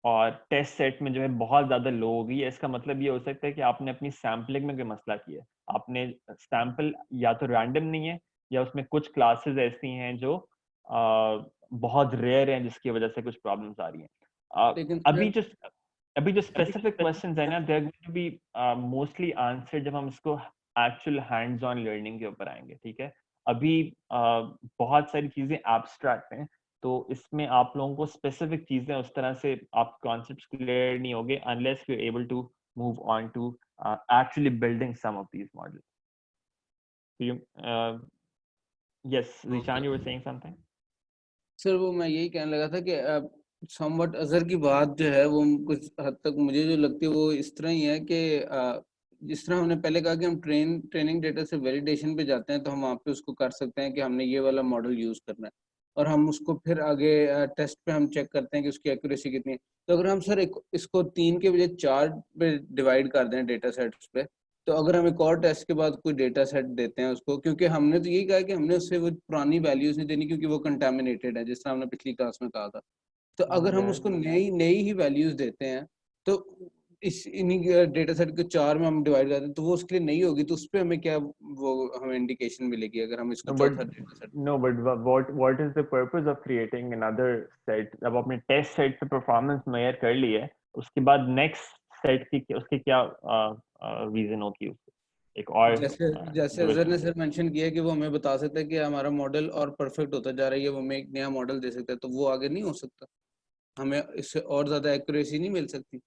और टेस्ट सेट में जो है बहुत ज्यादा लो हो गई है, इसका मतलब ये हो सकता है कि आपने अपनी सैम्पलिंग में कोई मसला किया है। आपने सैंपल या तो रैंडम नहीं है या उसमें कुछ क्लासेस ऐसी हैं जो बहुत रेयर हैं जिसकी वजह से कुछ प्रॉब्लम्स आ रही हैं। लेकिन अभी सर जो स्पेसिफिक क्वेश्चंस है ना, they are going to be mostly answered जब हम इसको एक्चुअल हैंड्स ऑन लर्निंग के ऊपर आएंगे। ठीक है, अभी बहुत सारी चीजें एब्स्ट्रैक्ट हैं, तो इसमें आप लोगों को स्पेसिफिक चीजें उस तरह से आप कॉन्सेप्ट्स क्लियर नहीं होंगे unless you are able to move on to actually building some of these models. Yes, Zishan, you were saying something? Sir वो मैं यही कहने लगा था कि समवट अजहर की बात जो है वो कुछ हद तक मुझे जो लगती है वो इस तरह ही है कि जिस तरह हमने पहले कहा कि हम ट्रेनिंग डेटा से वैलिडेशन पे जाते हैं तो हम वहाँ पे उसको कर सकते हैं कि हमने ये वाला मॉडल यूज करना है और हम उसको फिर आगे टेस्ट पे हम चेक करते हैं कि उसकी एक्यूरेसी कितनी है. तो अगर हम सर इसको 3 के बजाय 4 पे डिवाइड कर दें डेटा सेट्स पे, तो अगर हम एक और टेस्ट के बाद कोई डेटा सेट देते हैं उसको, क्योंकि हमने तो यही कहा कि हमने उससे वो पुरानी वैल्यूज नहीं देनी क्योंकि वो कंटामिनेटेड है जिस तरह हमने पिछली क्लास में कहा था. तो अगर हम Yes. उसको नई नई ही वैल्यूज देते हैं तो इस इन्हीं डेटा सेट को 4 में हम डिवाइड करते हैं तो वो उसके लिए नहीं होगी, तो उस पर हमें क्या वो हमें इंडिकेशन मिलेगी अगर हम इसको No, चौथा but data set. no, but what is the purpose of creating another set? जब आपने टेस्ट सेट पे परफॉर्मेंस मेजर कर ली है, उसके बाद नेक्स्ट सेट की उसकी क्या रीजन होगी उसको एक और जैसे जैसे अजहर ने सर मेंशन किया कि वो हमें बता सकता है कि हमारा मॉडल और परफेक्ट होता जा रहा है, वो हमें एक नया मॉडल दे सकता है, तो वो आगे नहीं हो सकता, हमें इससे और ज्यादा एक्यूरेसी नहीं मिल सकती.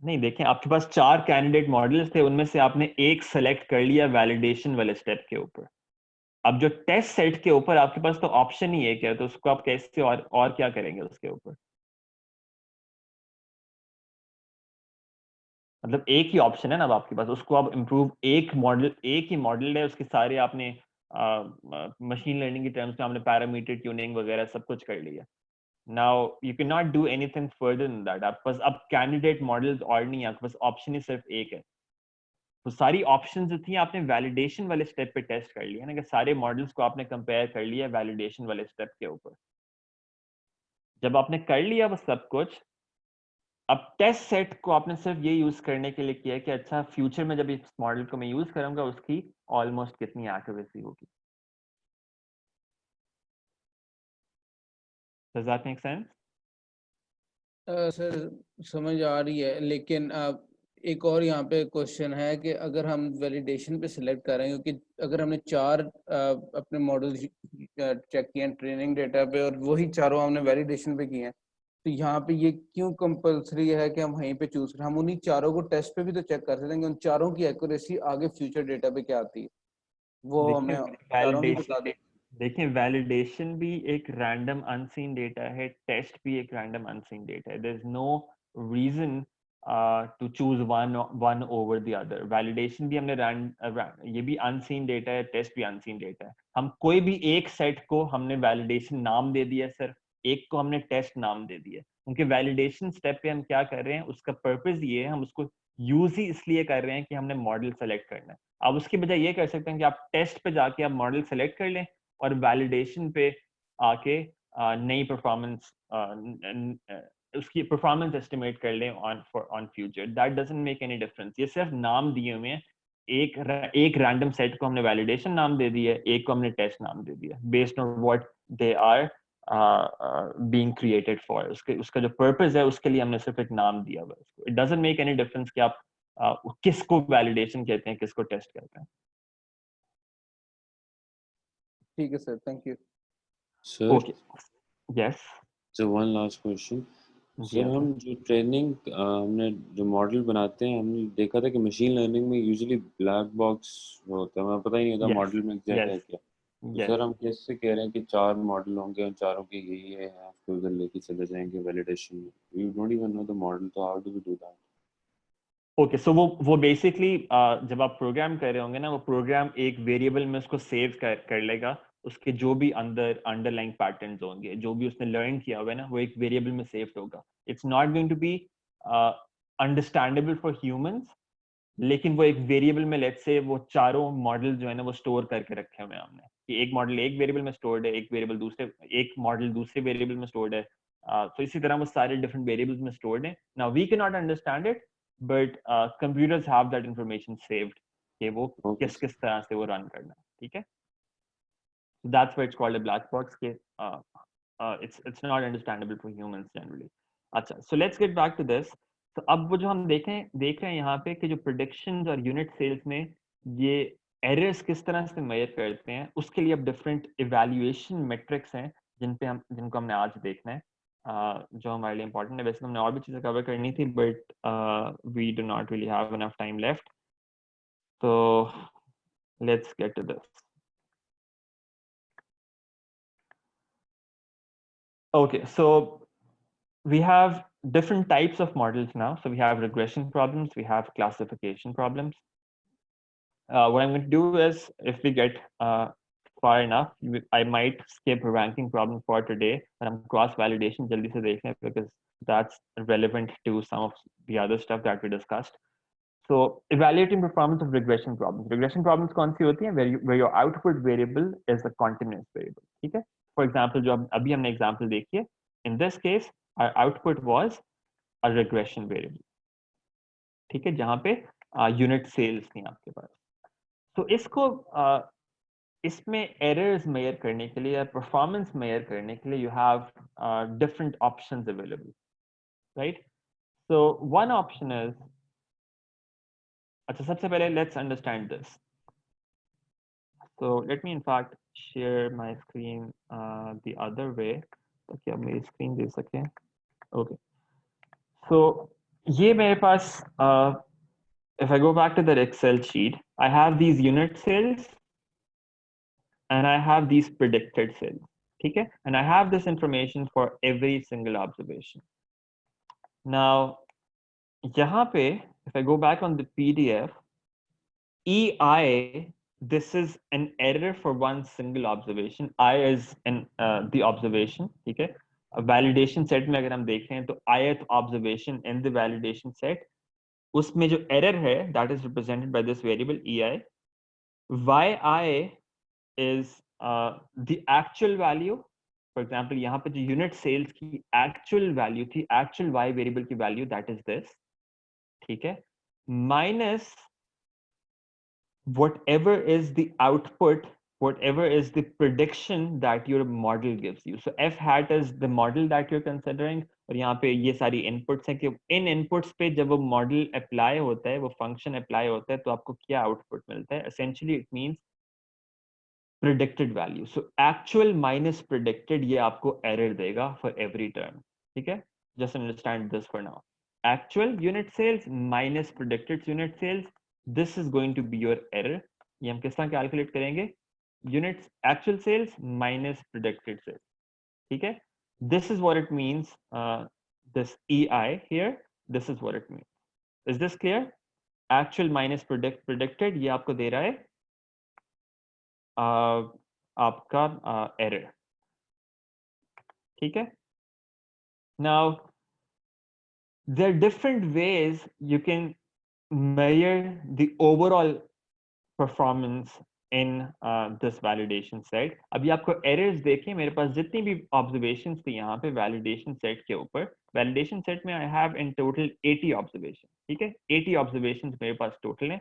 नहीं देखें, आपके पास 4 कैंडिडेट मॉडल्स थे, उनमें से आपने एक सेलेक्ट कर लिया वैलिडेशन वाले स्टेप के ऊपर. अब जो टेस्ट सेट के ऊपर आपके पास तो ऑप्शन ही एक है, तो उसको आप कैसे और क्या करेंगे उसके ऊपर? मतलब एक ही ऑप्शन है ना अब आपके पास, उसको आप इम्प्रूव एक ही मॉडल है, उसके सारे आपने मशीन लर्निंग की टर्म्स में आपने पैरामीटर ट्यूनिंग वगैरह सब कुछ कर लिया. Now you can not do anything further than that. आपके पास अब कैंडिडेट मॉडल्स और नहीं है, आपके पास ऑप्शन ही सिर्फ एक है. तो सारी ऑप्शंस जो थी आपने वैलिडेशन वाले स्टेप पे टेस्ट कर लिया ना, कि सारे मॉडल्स को आपने कंपेयर कर लिया वैलिडेशन वाले स्टेप के ऊपर. जब आपने कर लिया वो सब कुछ, अब टेस्ट सेट को आपने सिर्फ ये यूज करने के लिए किया कि अच्छा फ्यूचर में जब इस मॉडल को मैं यूज करूंगा उसकी ऑलमोस्ट कितनी एक्यूरेसी होगी. Does that make sense? Sir समझ आ रही है, लेकिन एक और यहाँ पे क्वेश्चन है कि अगर हम वैलिडेशन पे सिलेक्ट कर रहे हैं, क्योंकि अगर हमने 4 अपने मॉडल चेक किए हैं ट्रेनिंग डेटा पे और वही चारों हमने वैलिडेशन पे किए हैं, तो यहाँ पे ये क्यों कंपलसरी है कि हम वहीं पे चूज करें? हम उन्हीं चारों को टेस्ट पे भी तो चेक कर सकते हैं कि उन चारों की एक्यूरेसी आगे फ्यूचर डेटा पे क्या आती है, वो देखिए हमें चारों की बता दें. देखिए वैलिडेशन भी एक रैंडम अनसीन डेटा है, टेस्ट भी एक रैंडम अनसीन डेटा है. There is no reason to choose one over the other. Validation भी हमने ये भी अनसीन डेटा है, टेस्ट भी अनसीन डेटा है. हम कोई भी एक सेट को हमने वैलिडेशन नाम दे दिया सर, एक को हमने टेस्ट नाम दे दिया. क्योंकि वैलिडेशन स्टेप पे हम क्या कर रहे हैं, उसका पर्पस ये है, हम उसको यूज ही इसलिए कर रहे हैं कि हमने मॉडल सेलेक्ट करना है. आप उसकी बजाय ये कर सकते हैं कि आप टेस्ट पे जाके आप मॉडल सेलेक्ट कर लें और वैलिडेशन पे आके नई परफॉर्मेंस उसकी परफॉर्मेंस एस्टिमेट कर लें on future. That doesn't make any difference. ये सिर्फ नाम दिए हुए हैं. एक रैंडम सेट को हमने वैलिडेशन नाम दे दिया, एक को हमने टेस्ट नाम दे दिया based on what they are being created for. उसका जो पर्पस है उसके लिए हमने सिर्फ एक नाम दिया हुआ है उसको. It doesn't make any difference कि आप किसको वैलिडेशन कहते हैं, किसको टेस्ट कहते हैं. ठीक है sir, thank you. Sir okay, yes. So one last question. जी सर हम जो ट्रेनिंग हमने जो मॉडल बनाते हैं, हमने देखा था कि मशीन लर्निंग में यूजुअली ब्लैक बॉक्स होता है, हमें पता ही नहीं होता यस मॉडल में एग्जैक्ट है यस क्या. तो यस. सर हम कैसे कह रहे हैं कि 4 मॉडल होंगे, उन चारों की यही है, आपको उधर लेके चले जाएंगे वैलिडेशन में. We don't even know the model, तो how do we do that? Okay, so वो बेसिकली जब आप प्रोग्राम कर रहे होंगे ना, वो प्रोग्राम एक वेरिएबल में उसको सेव कर लेगा. उसके जो भी अंडरलाइंग पैटर्न्स होंगे, जो भी उसने लर्न किया हुआ है ना, वो एक वेरिएबल में सेव होगा. It's not going to be understandable for humans, लेकिन वो एक वेरिएबल में लेट्स से वो चारों मॉडल जो है ना वो स्टोर करके रखे हुए हैं हमने, कि एक मॉडल एक वेरिएबल में स्टोर्ड है, एक मॉडल दूसरे वेरिएबल में स्टोर्ड है. तो इसी तरह वो सारे डिफरेंट वेरिएबल्स में स्टोर्ड है. Now we can not understand it, but computers have that information saved कि वो ओके किस किस तरह से वो रन करना है. ठीक है, that's why it's called a black box के it's not understandable for humans generally. अच्छा, so let's get back to this. तो अब वो जो हम देख रहे हैं यहाँ पे कि जो प्रोडिक्शंस और यूनिट सेल्स में ये एरर्स किस तरह से मेजर करते हैं, उसके लिए अब डिफरेंट इवैल्यूएशन मेट्रिक्स हैं जिनको हमने आज देखना है, जो हमारे लिए इम्पोर्टेंट है। वैसे हमने और भी चीज़ें कवर करनी थी, but we do not really have enough time left, तो let's get to this. Okay, so we have different types of models now. So we have regression problems, we have classification problems. What I'm going to do is, if we get far enough, I might skip ranking problem for today, and I'm cross validation jaldi se dekhne, because that's relevant to some of the other stuff that we discussed. So evaluating performance of regression problems. Regression problems kaun si hoti hain? Where your output variable is a continuous variable. ठीक है? For example, जो अभी हमने example देखी है, in this case our output was a regression variable. ठीक है? जहाँ पे unit sales थी आपके पास. तो इसको इसमें errors measure करने के लिए या performance measure करने के लिए you have different options available, right? So one option is, अच्छा सबसे पहले let's understand this. So let me in fact share my screen the other way, ताकि आप मेरी screen देख सकें. Okay. So ये मेरे पास if I go back to the Excel sheet, I have these unit sales and I have these predicted sales. ठीक है? And I have this information for every single observation. Now यहाँ पे if I go back on the PDF, EI, this is an error for one single observation. I is in the observation, ठीक है? Validation set में अगर हम देखें तो ith observation in the validation set, उसमें जो error है, that is represented by this variable EI. YI is the actual value. For example, यहाँ पे जो unit sales की actual value थी, actual Y variable की value, that is this, ठीक है? Minus whatever is the output, whatever is the prediction that your model gives you. So f hat is the model that you're considering, और यहाँ पे ये सारी inputs हैं कि इन inputs पे जब वो model apply होता है, वो function apply होता है, तो आपको क्या output मिलता है? Essentially it means predicted value. So actual minus predicted, ये आपको error देगा for every term. ठीक है? Just understand this for now. Actual unit sales minus predicted unit sales, this is going to be your error. ये हम किस तरह calculate करेंगे? Units actual sales minus predicted sales. ठीक है? This is what it means. This EI here. This is what it means. Is this clear? Actual minus predicted, ये आपको दे रहा है आपका error. ठीक है? Now there are different ways you can measure the overall performance in this validation set. अभी आपको errors देखिए, मेरे पास जितनी भी observations थी यहाँ पे validation set के ऊपर, validation set में I have in total 80 observations. ठीक है? 80 observations मेरे पास total है.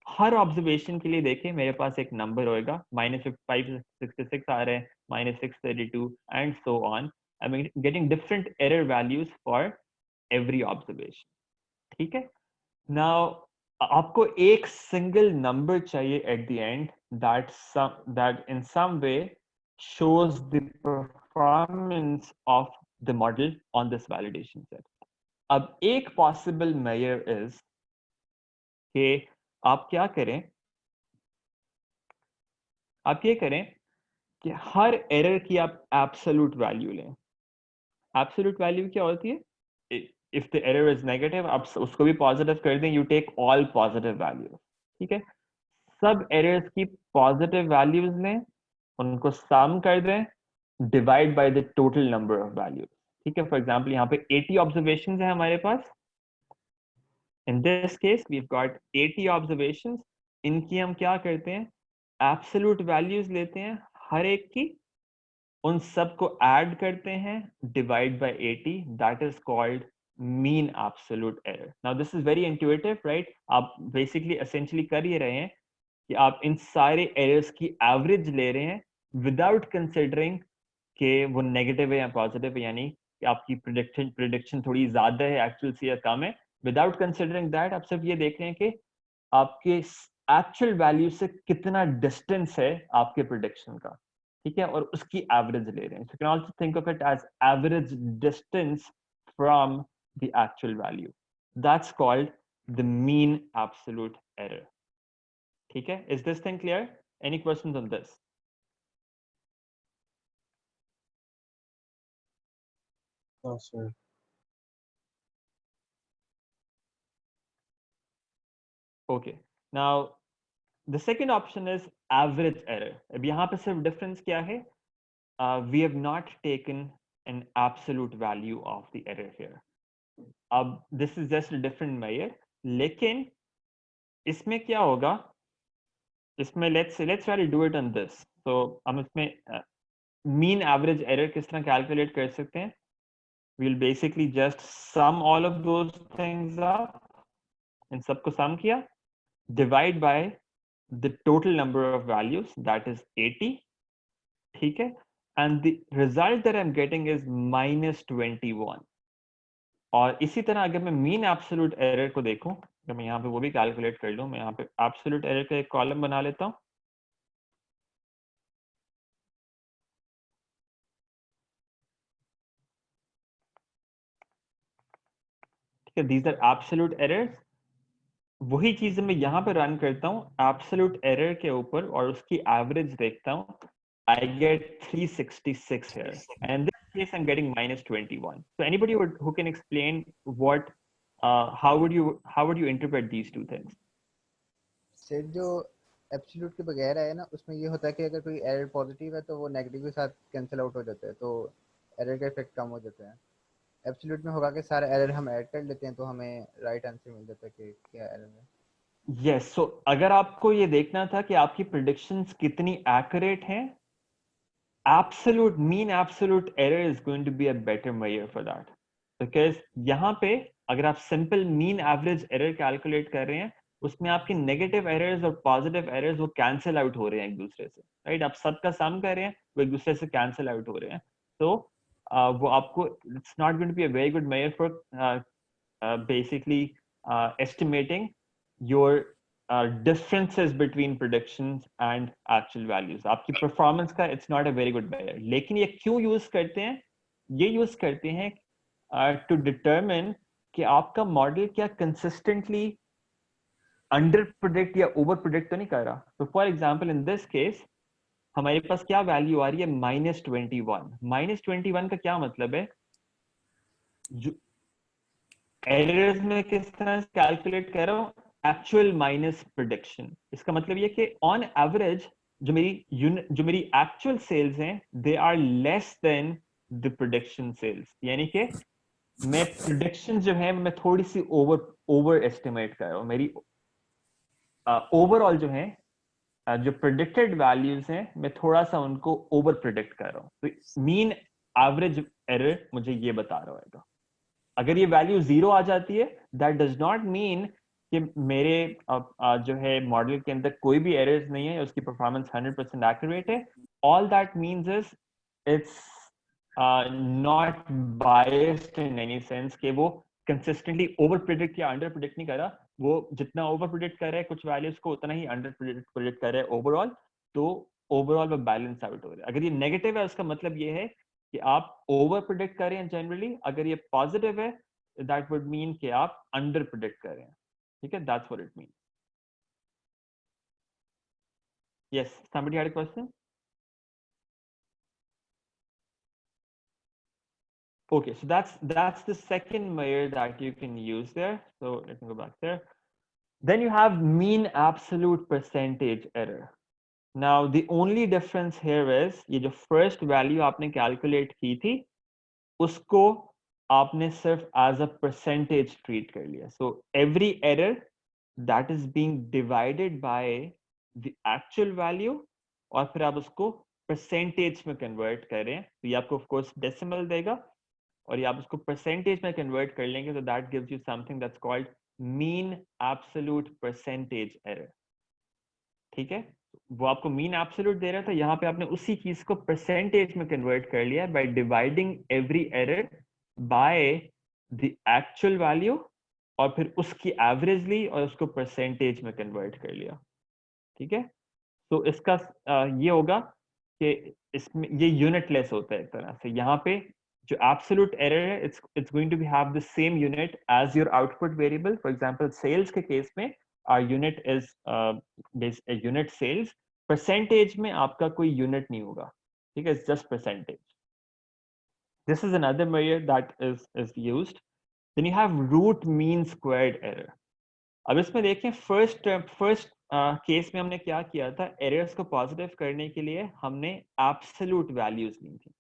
हर observation के लिए देखिए मेरे पास एक number होएगा, -566 आ रहे हैं, -632 and so on. I'm getting different error values for every observation. ठीक है? Now आपको एक single number चाहिए at the end that in some way shows the performance of the model on this validation set. अब एक possible measure is कि आप क्या करें? आप ये करें कि हर error की आप absolute value लें. Absolute value क्या होती है? If the error is negative, आप उसको भी positive कर दें, you take all positive values. ठीक है? सब errors की positive values लें, उनको sum कर दें, divide by the total number of values. ठीक है? For example, यहाँ पे 80 observations है हमारे पास. In this case, we've got 80 observations. इनकी हम क्या करते हैं? Absolute values लेते हैं हर एक की, उन सब को add करते हैं, divide by 80. That is called mean absolute error. Now this is very intuitive, right? आप basically essentially कर ये रहे हैं कि आप इन सारे errors की average ले रहे हैं without considering कि वो negative है या positive है, यानी कि आपकी prediction थोड़ी ज़्यादा है actual से या कम है. Without considering that, आप सिर्फ ये देख रहे हैं कि आपके actual value से कितना distance है आपके prediction का. ठीक है, और उसकी एवरेज ले रहे हैं. So you can also think of it as average distance from the actual value. That's called the mean absolute error. ठीक है, is this thing clear? Any questions on this? No, sir. Okay, now the second option is average error. अब यहाँ पे सिर्फ difference क्या है? We have not taken an absolute value of the error here. अब this is just a different measure, लेकिन इसमें क्या होगा? इसमें let's try to do it on this. So हम इसमें mean average error किस तरह calculate कर सकते हैं? We'll basically just sum all of those things up, इन सबको sum किया, divide by the total number of values, that is 80, ठीक है, and the result that I'm getting is -21. और इसी तरह अगर मैं मीन एब्सोल्यूट एरर को देखूं, अगर मैं यहाँ पे वो भी कैलकुलेट कर लूं, मैं यहाँ पे एब्सोल्यूट एरर का एक कॉलम बना लेता हूँ. ठीक है, these are absolute errors. वही चीज मैं यहाँ पे रन करता हूँ एब्सोल्यूट एरर के ऊपर और उसकी एवरेज देखता हूँ. I get 366 here, and in this case I'm getting -21. So anybody who can explain what how would you interpret these two things? Sir जो एब्सोल्यूट के बगैर है ना, उसमें ये होता है कि अगर कोई एरर पॉजिटिव है तो वो नेगेटिव के साथ कैंसिल आउट हो जाता है, तो एरर का इफेक्ट कम हो जाता है. एब्सोल्यूट में होगा कि सारे एरर हम ऐड कर लेते हैं तो हमें राइट आंसर मिल जाता है कि क्या एरर है. Yes, so अगर आपको ये देखना था कि आपकी predictions कितनी accurate हैं, absolute mean absolute error is going to be a better measure for that, because यहाँ पे अगर आप simple mean average error calculate कर रहे हैं, उसमें आपके negative errors और positive errors वो cancel out हो रहे हैं एक दूसरे से, right? आप सबका sum कर रहे हैं, वो एक दूसरे से cancel out हो रहे हैं, तो वो आपको it's not going to be a very good measure for basically estimating your differences between predictions and actual values. आपकी performance का it's not a very good measure. लेकिन ये क्यों use करते हैं? ये use करते हैं to determine कि आपका model क्या consistently under predict या over predict तो नहीं कर रहा. So for example in this case हमारे पास क्या value आ रही है? -21. -21 का क्या मतलब है? एरर्स में किस तरह कैलकुलेट कर रहा हूँ? Actual minus prediction. इसका मतलब ये कि ऑन एवरेज जो मेरी एक्चुअल सेल्स हैं they are less than the prediction sales. यानी कि मैं प्रेडिक्शन जो है मैं थोड़ी सी ओवर एस्टिमेट कर रहा हूँ. मेरी ओवरऑल जो है जो प्रेडिक्टेड वैल्यूज हैं मैं थोड़ा सा उनको ओवर प्रेडिक्ट कर रहा हूँ. तो मीन एवरेज एरर मुझे ये बता रहा होगा. अगर ये वैल्यू 0 आ जाती है दैट डज नॉट मीन कि मेरे जो है मॉडल के अंदर कोई भी एरर्स नहीं है, उसकी परफॉर्मेंस 100% एक्यूरेट है. All that means is it's not biased in any sense कि वो कंसिस्टेंटली ओवर प्रेडिक्ट या अंडर प्रेडिक्ट नहीं कर रहा. वो जितना ओवर प्रेडिक्ट कर रहा है कुछ वैल्यूज को उतना ही अंडर प्रेडिक्ट कर रहा है ओवरऑल. तो ओवरऑल वो बैलेंस आउट हो रहा है. अगर ये नेगेटिव है उसका मतलब ये है कि आप ओवर प्रेडिक्ट कर रहे हैं जनरली. अगर ये पॉजिटिव है दैट वुड मीन कि आप अंडर प्रेडिक्ट कर रहे हैं. ठीक है, that's what it means. Yes, somebody had a question? Okay, so that's the second measure that you can use there. So let me go back there. Then you have mean absolute percentage error. Now the only difference here is ये जो first value आपने calculate की थी उसको आपने सिर्फ as a percentage treat कर लिया. So every error that is being divided by the actual value और फिर आप उसको percentage में convert कर रहे हैं. तो ये आपको of course decimal देगा और ये आप उसको percentage में convert कर लेंगे. So that gives you something that's called mean absolute percentage error. ठीक है, वो आपको मीन एब्सोल्यूट दे रहा था, यहाँ पे आपने उसी चीज को परसेंटेज में कन्वर्ट कर लिया by dividing every error by the actual value और फिर उसकी एवरेज ली और उसको परसेंटेज में कन्वर्ट कर लिया. ठीक है, तो इसका ये होगा कि इसमें ये यूनिटलेस होता है एक तरह से। यहाँ पे जो एब्सोल्यूट एरर है it's going to be have the same unit as your output variable. For example, sales के केस में our unit is a unit sales. Percentage में आपका कोई यूनिट नहीं होगा, ठीक है, it's just percentage. This is another measure that is used. Then you have root mean squared error. अब इसमें देखें फर्स्ट केस में हमने क्या किया था, एरर्स को पॉजिटिव करने के लिए हमने एब्सोल्यूट वैल्यूज ली थी।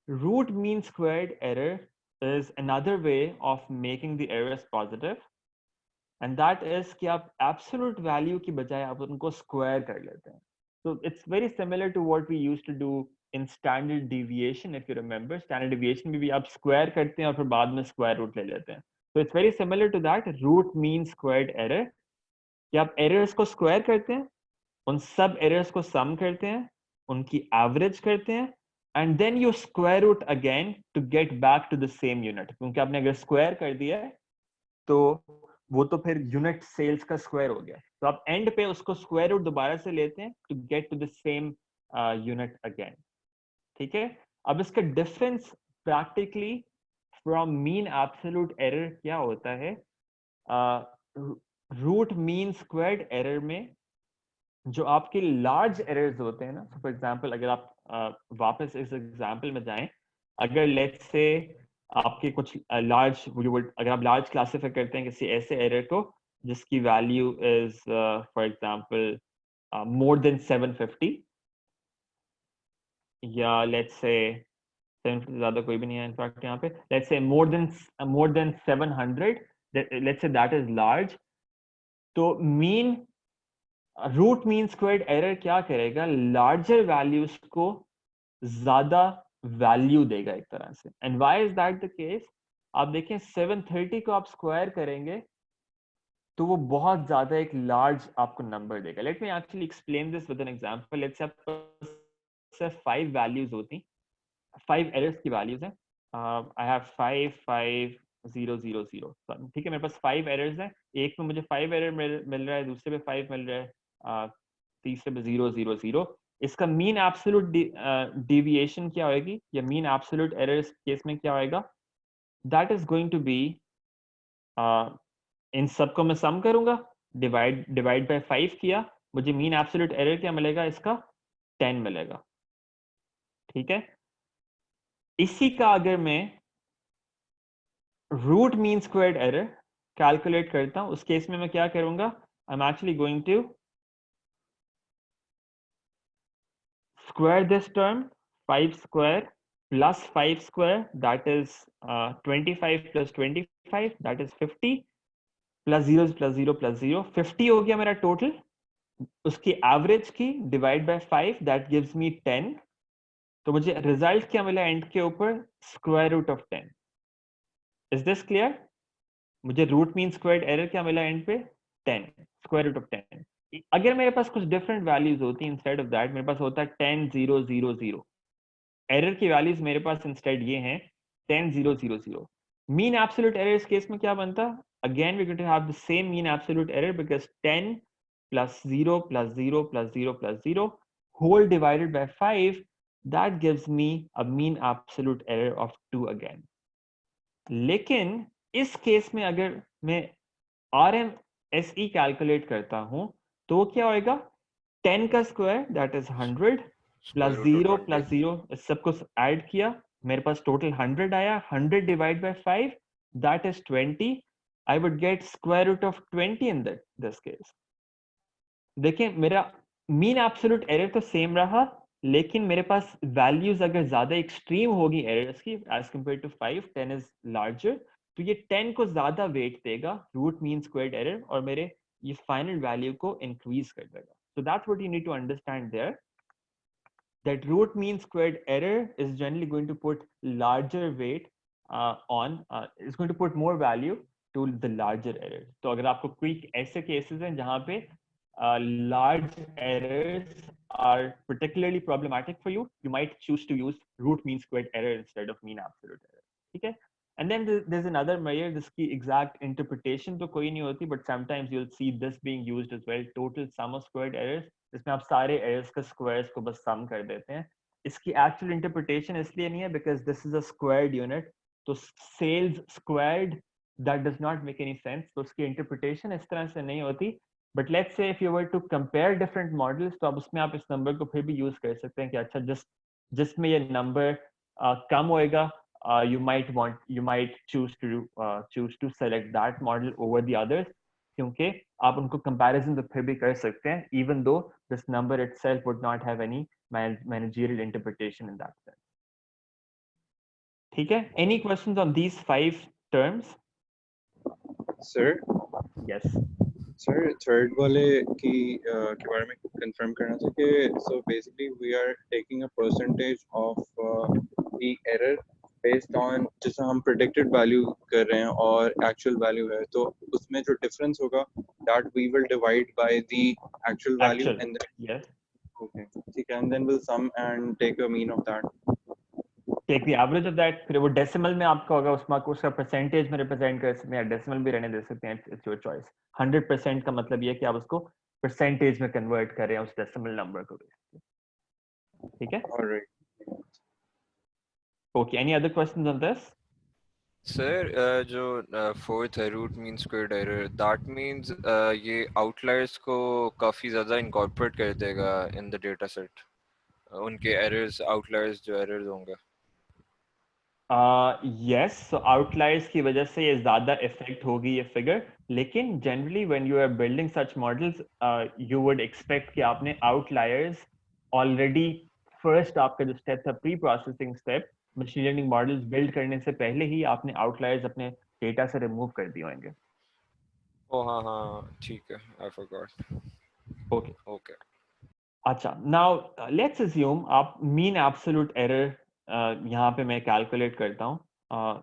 Root mean squared error is another way of making the errors positive, and that is कि आप एब्सोल्यूट वैल्यू की बजाय आप उनको स्क्वायर कर लेते हैं। So it's very similar to what we used to do in standard deviation. If you remember, standard deviation में भी आप स्क्वायर करते हैं और फिर बाद में स्क्वायर रूट ले लेते हैं। So it's very similar to that root mean squared error, कि आप एरर्स को स्क्वायर करते हैं, उन सब एरर्स को सम करते हैं, उनकी एवरेज करते हैं, and then you square root again to get back to the same unit. क्योंकि आपने अगर स्क्वायर कर दिया है तो वो तो फिर यूनिट सेल्स का स्क्वायर हो गया, तो आप एंड पे उसको स्क्वायर रूट दोबारा से लेते हैं to get to the same unit again, ठीक है। अब इसका difference practically from mean absolute error क्या होता है, रूट मीन स्क्वायर्ड एरर में जो आपके लार्ज एरर्स होते हैं ना, फॉर एग्जांपल अगर आप वापस इस एग्जांपल में जाएं, अगर लेट्स से आपके कुछ लार्ज अगर आप लार्ज क्लासिफाई करते हैं किसी ऐसे एरर को जिसकी value is for example more than 750, या लेट्स से 750 ज्यादा कोई भी नहीं है इनफैक्ट यहाँ पे, let's say more than 700, let's say that is large, तो mean root mean squared error क्या करेगा, लार्जर वैल्यूज को ज्यादा वैल्यू देगा एक तरह से। And why is that the case, आप देखें 730 को आप स्क्वायर करेंगे तो वो बहुत ज्यादा एक लार्ज आपको नंबर देगा। Let me actually explain this with an example. Let's say 5 values होती, 5 एरर्स की वैल्यूज हैं, आई हैव 5 5 0 0 0, ठीक है, मेरे पास 5 एरर्स हैं, एक में मुझे 5 एरर मिल रहा है, दूसरे पे 5 मिल रहा है, तीसरे पे 0 0 0। इसका मीन एब्सोल्यूट डेविएशन क्या होगी, या मीन एब्सोल्यूट एरर्स केस में क्या होएगा, that is going to be, इन सबको मैं सम करूंगा, डिवाइड बाय 5 किया, मुझे मीन एब्सोल्यूट एरर क्या मिलेगा, इसका 10 मिलेगा, ठीक है। इसी का अगर मैं root mean squared error calculate करता हूं, उस केस में मैं क्या करूंगा, I am actually going to square this term, 5 square plus 5 square, that is 25 plus 25, that is 50, plus 0 plus 0 plus 0, 50 हो गया मेरा टोटल, उसकी एवरेज की divide by 5, that gives me 10, तो मुझे रिजल्ट क्या मिला एंड के ऊपर, square root of 10। Is this clear? मुझे रूट मीन स्क्वायर्ड एरर क्या मिला एंड पे, 10, स्क्वायर रूट ऑफ 10। अगर मेरे पास कुछ डिफरेंट वैल्यूज होती इंस्टेड ऑफ दैट, मेरे पास होता है 10 0 0 0, एरर की वैल्यूज मेरे पास इंस्टेड ये हैं 10 0 0 0। मीन एब्सोल्यूट एरर इस केस में क्या बनता, again we going to have the same mean absolute error because 10 plus 0 plus 0 plus 0 plus 0 whole divided by 5, that gives me a mean absolute error of 2 again। लेकिन इस case में अगर मैं RMSE calculate करता हूं तो क्या होएगा, 10 का square that is 100 plus 0 plus 0, इस सब कुछ ऐड किया, मेरे पास टोटल 100 आया, 100 divide by 5 that is 20, I would get square root of 20 in this case. देखिए मेरा मीन एब्सोल्यूट एरर तो सेम रहा, लेकिन मेरे पास वैल्यूज अगर ज्यादा एक्सट्रीम होगी एरर्स की as compare to 5, 10 is larger, तो ये 10 को ज्यादा वेट देगा रूट मीन स्क्वायर्ड एरर और मेरे ये फाइनल वैल्यू को इंक्रीज कर देगा। So that's what you need to understand there, that root mean squared error is generally going to put larger weight is going to put more value to the larger error। तो अगर आपको कोई ऐसे cases हैं जहां पे large errors are particularly problematic for you, you might choose to use root mean squared error instead of mean absolute error, ठीक है। And then there's another measure, जिसकी exact interpretation तो कोई नहीं होती, but sometimes you'll see this being used as well, total sum of squared errors। जिसमें आप सारे एरर्स के स्क्वायर्स को बस सम कर देते हैं। इसकी एक्चुअल इंटरप्रिटेशन इसलिए नहीं है because this is a squared unit, तो sales squared that does not make any sense, तो उसकी इंटरप्रिटेशन इस तरह से नहीं होती। But let's say if you were to compare different models, तो अब उसमें आप इस नंबर को फिर भी यूज कर सकते हैं कि अच्छा जिसमें ये नंबर कम होएगा, you might choose to select that model over the others, क्योंकि आप उनको comparison तो फिर भी कर सकते हैं even though this number itself would not have any managerial interpretation in that sense. ठीक है? Any questions on these 5 terms? Sir, Yes. Sir third वाले की के बारे में कंफर्म करना था कि so basically we are taking a percentage of the error based on जैसे हम predicted value कर रहे हैं और actual value है, तो उसमें जो difference होगा that we will divide by the actual value Actual. and then Yes. okay ठीक है, and then we'll sum and take a mean of that. Take the average of that, फिर वो decimal में आपका होगा, उसमें आपको उसका परसेंटेज में रिप्रेजेंट कर सकते हैं, डेसिमल भी रहने दे सकते हैं, इट्स योर चॉइस। 100% का मतलब ये है कि आप उसको परसेंटेज में कन्वर्ट कर रहे हैं उस डेसिमल नंबर को। ठीक है? All right. Okay, any other questions on this? Sir जो फोर्थ है root mean squared error, that means ये आउटलायर्स को काफी ज्यादा इनकॉर्पोरेट कर देगा इन द डेटा सेट, उनके एरर्स, आउटलायर्स जो एरर्स होंगे। Yes, so outliers की वजह से ये ज़्यादा इफेक्ट होगी ये फिगर, लेकिन generally when you are building such models you would expect कि आपने आउटलायर्स ऑलरेडी फर्स्ट आपका जो स्टेप था preprocessing step machine learning models build करने से पहले ही आपने आउटलायर्स अपने डेटा से रिमूव कर दिए होंगे। ओ हाँ हाँ ठीक है, आई फॉरगॉट। ओके ओके अच्छा, नाउ लेट्स अज्यूम आप मीन एब्सोल्यूट एरर यहाँ पे मैं कैलकुलेट करता हूँ,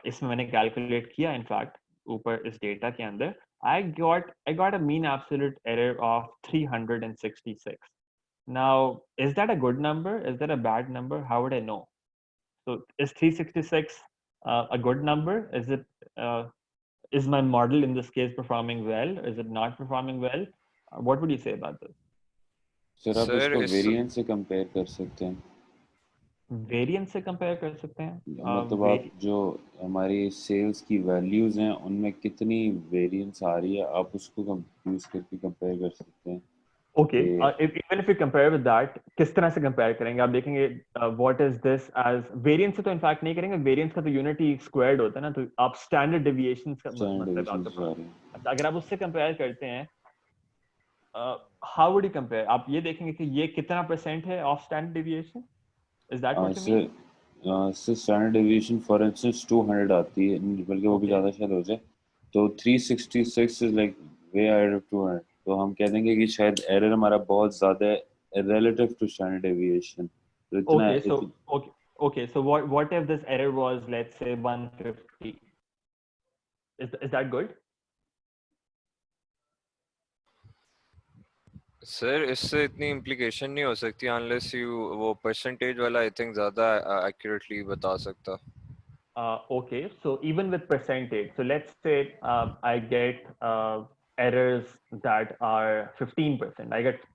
इसमें मैंने कैलकुलेट किया इनफैक्ट ऊपर इस डेटा के अंदर, I got a mean absolute error of 366. Now, is that a good number? Is that a bad number? How would I know? So, is 366 a good number? Is my model in this case performing well? Is it not performing well? What would you say about this? Sir आप sir इसको इस variance से compare कर सकते हैं, variance से compare कर सकते हैं? मतलब आप जो हमारी सेल्स की वैल्यूज हैं उनमें कितनी वेरिएंस आ रही है आप उसको यूज करके कंपेयर कर सकते हैं। Okay, even if you compare with that, किस तरह से कंपेयर करेंगे? आप देखेंगे what is this as variance से तो इनफैक्ट नहीं करेंगे, वेरिएंस का तो यूनिट ही स्क्वायर्ड होता है ना, तो आप स्टैंडर्ड डेविएशंस का स्टैंडर्ड मतलब डेविएशन आपका आ रही है। अच्छा, अगर आप उससे कंपेयर करते हैं, हाउ वुड यू कंपेयर? आप ये देखेंगे कि ये कितना परसेंट है of standard deviation, is that what you mean? Sir standard deviation for instance 200 आती है, बल्कि वो भी ज़्यादा शायद हो जाए, तो 366 is like way out of 200, तो हम कह देंगे कि शायद एरर हमारा बहुत ज़्यादा है रिलेटिव टू स्टैंडर्ड डेविएशन, तो इतना Okay, so what if this error was, let's say, 150? Is that good? Sir इससे इतनी इम्प्लीकेशन नहीं हो सकती अनलेस यू वो परसेंटेज वाला आई थिंक ज्यादा एक्यूरेटली बता सकता। Okay, so even with percentage, so let's say I get errors that are 15%. I get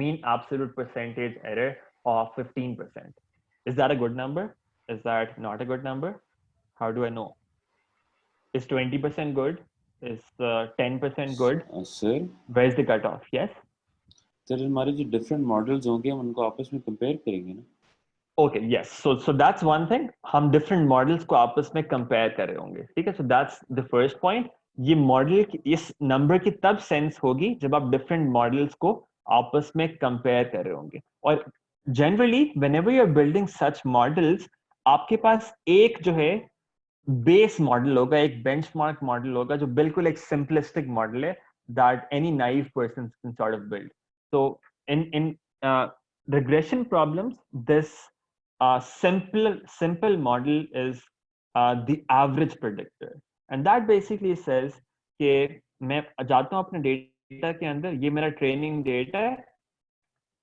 mean absolute percentage error of 15%. Is that a good number? Is that not a good number? How do I know? Is 20% good? Is 10% good? Sir Where's the cutoff? Yes? Sir हमारे जो different models होंगे हम उनको आपस में compare करेंगे ना। Okay, yes. So that's one thing. हम different models को आपस में compare कर रहे होंगे, ठीक है? So that's the first point. ये model इस number की तब sense होगी जब आप different models को आपस में compare कर रहे होंगे। और generally, whenever you're building such models, आपके पास एक जो है base model होगा, एक benchmark model होगा जो बिल्कुल एक simplistic model है that any naive person can sort of build. So in regression problems, this simple model is the average predictor, and that basically says कि मैं जाता हूँ अपने डेटा के अंदर, ये मेरा ट्रेनिंग डेटा है,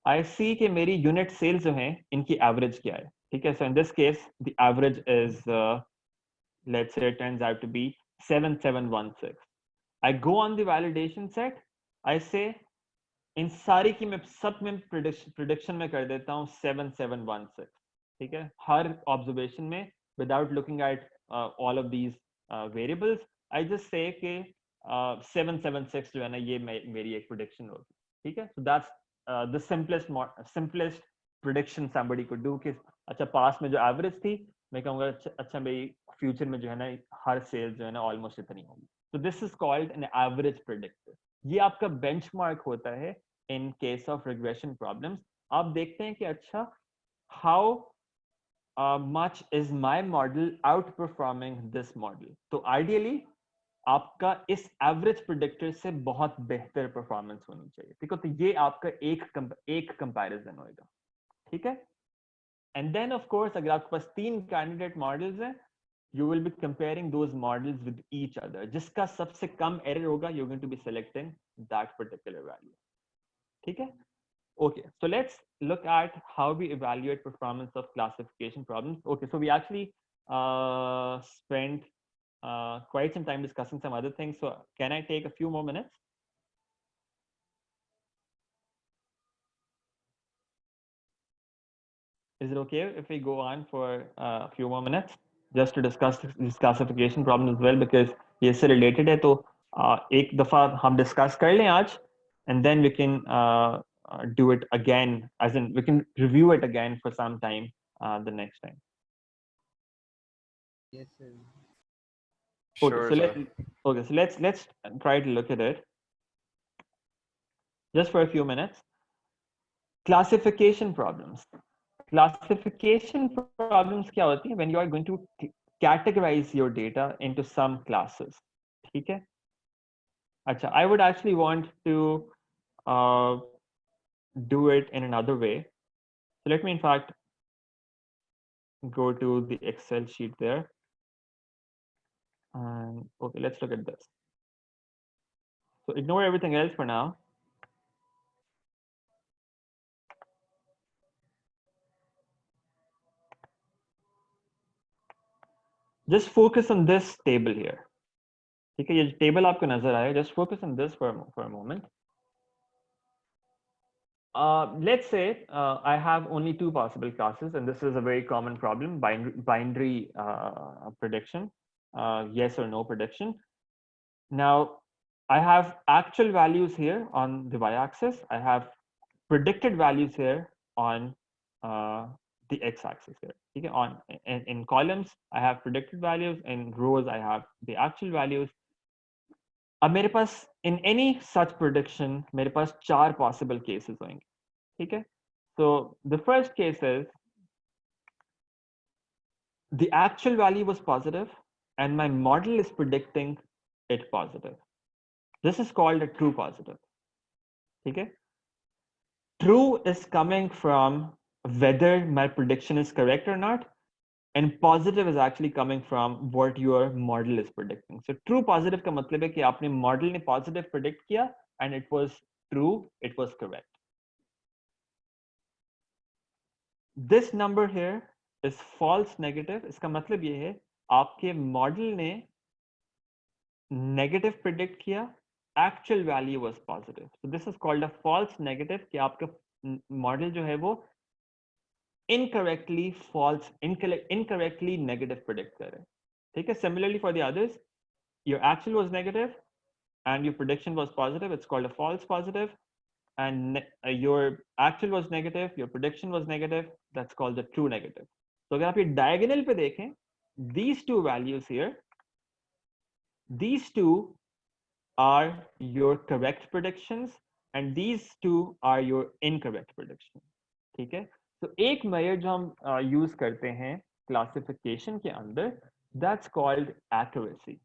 आई सी कि मेरी यूनिट सेल्स जो हैं इनकी एवरेज क्या है, ठीक है? So in this case the average is let's say it turns out to be 7716. I go on the validation set, I say इन सारी की मैं सब में प्रिडिक्शन में कर देता हूँ 7716, ठीक है, हर ऑब्जर्वेशन में without looking at all of these variables I just say कि 776 जो है ना ये मेरी एक प्रिडिक्शन होगी, ठीक है। So that's the simplest prediction somebody could do कि अच्छा पास में जो एवरेज थी मैं कहूँगा अच्छा भाई फ्यूचर में जो है ना हर सेल जो है ना ऑलमोस्ट इतनी होगी, तो this is called an average predictor. ये आपका बेंचमार्क होता है in case of regression problems. आप देखते हैं कि अच्छा how much is my model out performing this model, तो आइडियली आपका इस एवरेज प्रिडिक्टर से बहुत बेहतर परफॉर्मेंस होनी चाहिए, ठीक है। तो ये आपका एक कंपैरिजन होएगा, ठीक है। एंड देन ऑफ कोर्स अगर आपके पास 3 कैंडिडेट मॉडल्स हैं, you will be comparing those models with each other, जिसका सबसे कम error होगा you're going to be selecting that particular value, ठीक है। Okay, so let's look at how we evaluate performance of classification problems. Okay, so we actually spent quite some time discussing some other things, so can I take a few more minutes? Is it okay if we go on for a few more minutes just to discuss this classification problem as well, because ये इससे related है, तो एक दफा हम discuss कर लें आज, and then we can do it again, as in we can review it again for some time the next time. Yes, sir. Okay, Sure, so sir. let's try to look at it just for a few minutes. Classification problems. Classification problems क्या होती है? When you are going to categorize your data into some classes, ठीक है? अच्छा, I would actually want to do it in another way. So let me in fact go to the Excel sheet there. And okay, let's look at this. So ignore everything else for now. Just focus on this table here. ठीक है, ये table आपको नजर आए, just focus on this for a moment. Let's say I have only 2 possible classes, and this is a very common problem, binary prediction, yes or no prediction. Now, I have actual values here on the y-axis. I have predicted values here on the x-axis here. Okay, in columns, I have predicted values. In rows, I have the actual values. अब मेरे पास in any such prediction मेरे पास 4 possible cases होंगे, ठीक है। So the first case is the actual value was positive and my model is predicting it positive. This is called a true positive, ठीक है। True is coming from whether my prediction is correct or not, and positive is actually coming from what your model is predicting. So true positive का मतलब है कि आपने model ने positive predict किया and it was true, it was correct. This number here is false negative. इसका मतलब ये है आपके model ने negative predict किया, actual value was positive. So this is called a false negative कि आपका model जो है वो incorrectly negative predict कर रहे हैं, ठीक है। Similarly for the others, your actual was negative and your prediction was positive, it's called a false positive. And your actual was negative, your prediction was negative, that's called the true negative. So अगर आप ये diagonal पे देखें, these two values here, these two are your correct predictions and these two are your incorrect predictions, ठीक है। तो एक major जो हम यूज करते हैं क्लासिफिकेशन के अंदर, that's called accuracy.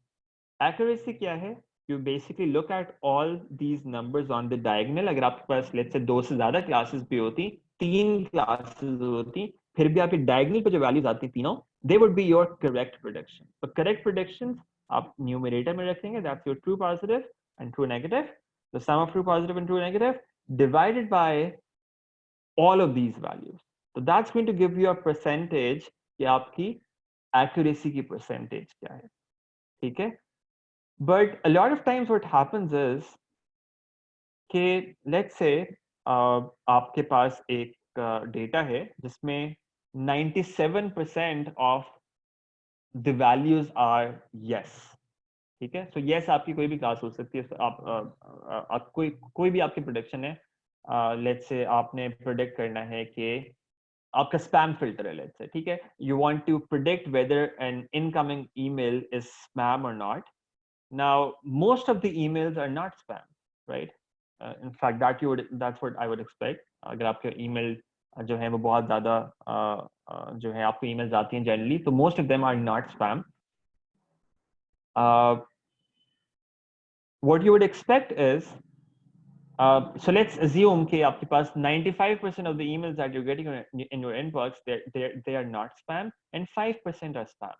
Accuracy क्या है? You basically look at all these numbers on the diagonal. अगर आपके पास let's say 2 से ज्यादा क्लासेस भी होती, 3 क्लासेस होती, फिर भी आपके diagonal पे जो वैल्यूज आती तीनों, they would be your correct prediction. So correct predictions आप numerator में रखेंगे, that's your true positive and true negative. The sum of true positive and true negative divided by all of these values. So that's going to give you a percentage कि आपकी accuracy की percentage क्या है, ठीक है। But a lot of times what happens is कि let's say आपके पास एक डेटा है जिसमें 97% of the values are yes, ठीक है। सो यस आपकी कोई भी क्लास हो सकती है। So, आप कोई भी आपकी प्रोडिक्शन है, लेट्स से आपने प्रोडिक्ट करना है कि आपका स्पैम फिल्टर है, लेट्स से, ठीक है। You want to predict whether an incoming email is spam और not. Now, most of the emails are not spam, right? In fact, that's what I would expect. अगर आपके email जो है वो बहुत ज़्यादा जो है आपको emails आती हैं generally, so most of them are not spam. What you would expect is, so let's assume कि आपके पास 95% of the emails that you're getting in your inbox, they are not spam, and 5% are spam.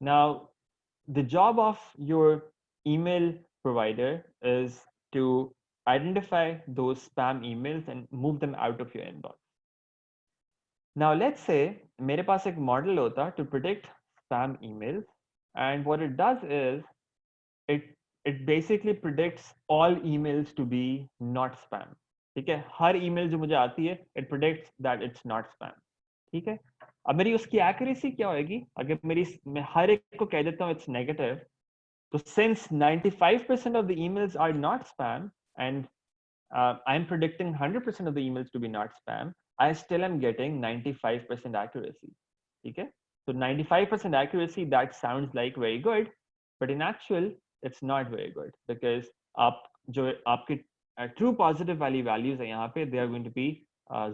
Now, the job of your email provider is to identify those spam emails and move them out of your inbox. Now, let's say मेरे पास एक model होता to predict spam emails, and what it does is it basically predicts all emails to be not spam. ठीक है, हर email जो मुझे आती है it predicts that it's not spam. ठीक है, अब मेरी उसकी accuracy क्या होगी? अगर मैं हर एक को कह देता हूँ it's negative, so since 95% of the emails are not spam, and I'm predicting 100% of the emails to be not spam, I still am getting 95% accuracy. Okay? So 95% accuracy, that sounds like very good, but in actual, it's not very good, because आप जो आपके true positive values हैं यहाँ पे, they are going to be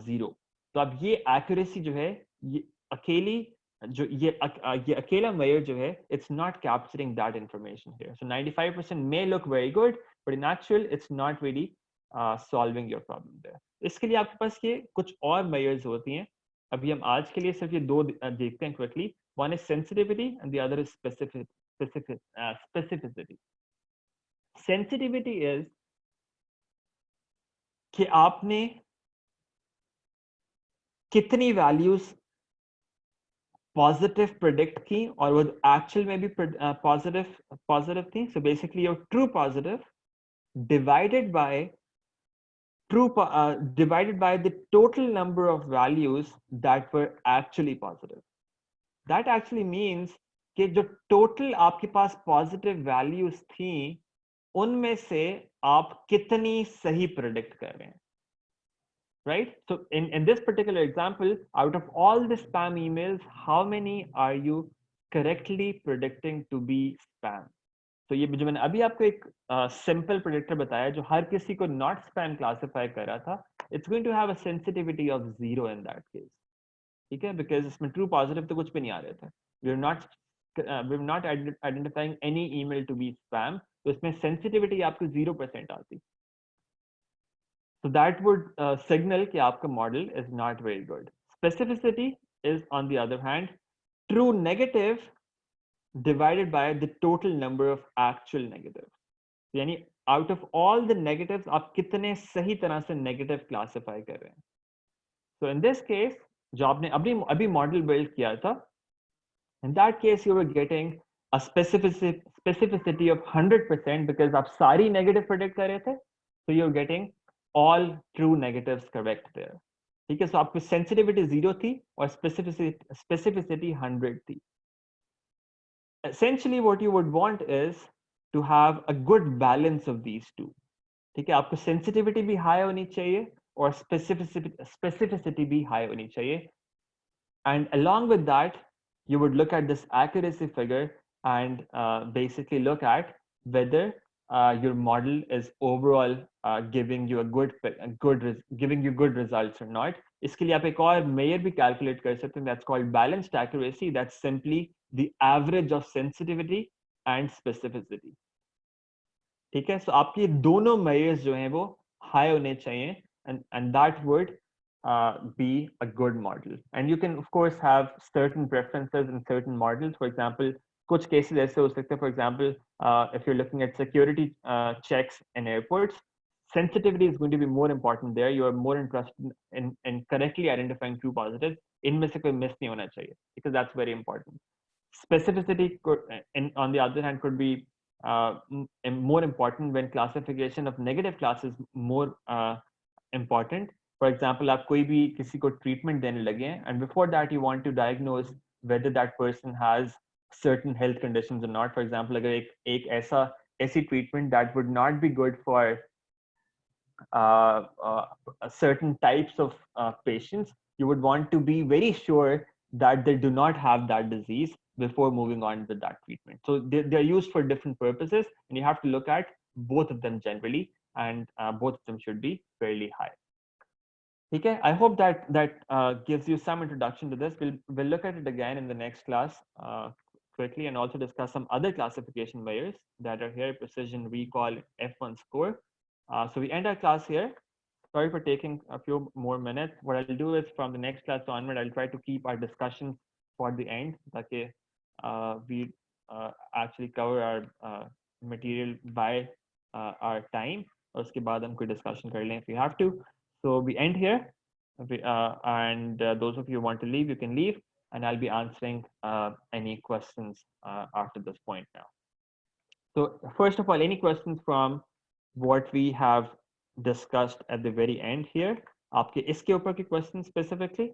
0. तो अब ये accuracy जो है, ये अकेली जो ये अकेला measure जो है, it's not capturing that information here. So 95% may look very good, but in actual, it's not really solving your problem there. इसके लिए आपके पास ये कुछ और measures होती हैं। अभी हम आज के लिए सिर्फ ये दो देखते हैं quickly. One is sensitivity and the other is specificity. Sensitivity is कि आपने कितनी values positive predict की और वो actual में भी positive थी. So basically your true positive divided by the total number of values that were actually positive. That actually means कि जो total आपके पास positive values थी, उनमें से आप कितनी सही predict कर रहे हैं, right? So in this particular example, out of all the spam emails, how many are you correctly predicting to be spam? तो ये जो मैंने अभी आपको एक सिंपल प्रेडिक्टर बताया जो हर किसी को नॉट स्पैम क्लासिफाई कर रहा था, it's going to have a sensitivity of 0 in that case, ठीक है, बिकॉज इसमें ट्रू पॉजिटिव तो कुछ भी नहीं आ रहे थे. We are not identifying any email to be spam, तो इसमें सेंसिटिविटी आपको 0% आती. So that would signal कि आपका model is not very good. Specificity is, on the other hand, true negative divided by the total number of actual negatives. यानी out of all the negatives आप कितने सही तरह से negative classify कर रहे हैं. So in this case, जो आपने अभी model build किया था, in that case you were getting a specificity of 100% because आप सारी negative predict कर रहे थे, so you're getting all true negatives correct there. ठीक है, so आपकी sensitivity 0 थी और specificity 100 थी. Essentially what you would want is to have a good balance of these two. ठीक है, आपको sensitivity भी high होनी चाहिए और specificity भी high होनी चाहिए. And along with that, you would look at this accuracy figure and basically look at whether your model is overall giving you giving you good results or not. इसके लिए आप एक और measure भी calculate कर सकते हैं, that's called balanced accuracy. That's simply the average of sensitivity and specificity. ठीक है, so आपके दोनों measures जो हैं वो high होने चाहिए, and that would be a good model. And you can of course have certain preferences in certain models. For example, कुछ cases ऐसे हो सकते हैं, for example, if you're looking at security checks in airports, sensitivity is going to be more important there. You are more interested in correctly identifying true positives. इनमें से कोई miss नहीं होना चाहिए, because that's very important. Specificity could, on the other hand, could be more important when classification of negative class is more important. For example, आप कोई भी किसी को treatment देने लगे हैं, and before that you want to diagnose whether that person has certain health conditions or not. For example, अगर एक ऐसी treatment that would not be good for certain types of patients, you would want to be very sure that they do not have that disease before moving on with that treatment. So they're used for different purposes, and you have to look at both of them generally, and both of them should be fairly high. Okay, I hope that gives you some introduction to this. We'll look at it again in the next class quickly, and also discuss some other classification measures that are here: precision, recall, F1 score. So we end our class here. Sorry for taking a few more minutes. What I'll do is from the next class onward, I'll try to keep our discussions for the end, ताकि we actually cover our material by our time. और उसके बाद हम कोई discussion कर लें if we have to. So we end here, and those of you who want to leave, you can leave, and I'll be answering any questions after this point now. So first of all, any questions from what we have discussed at the very end here? आपके इसके ऊपर के questions specifically?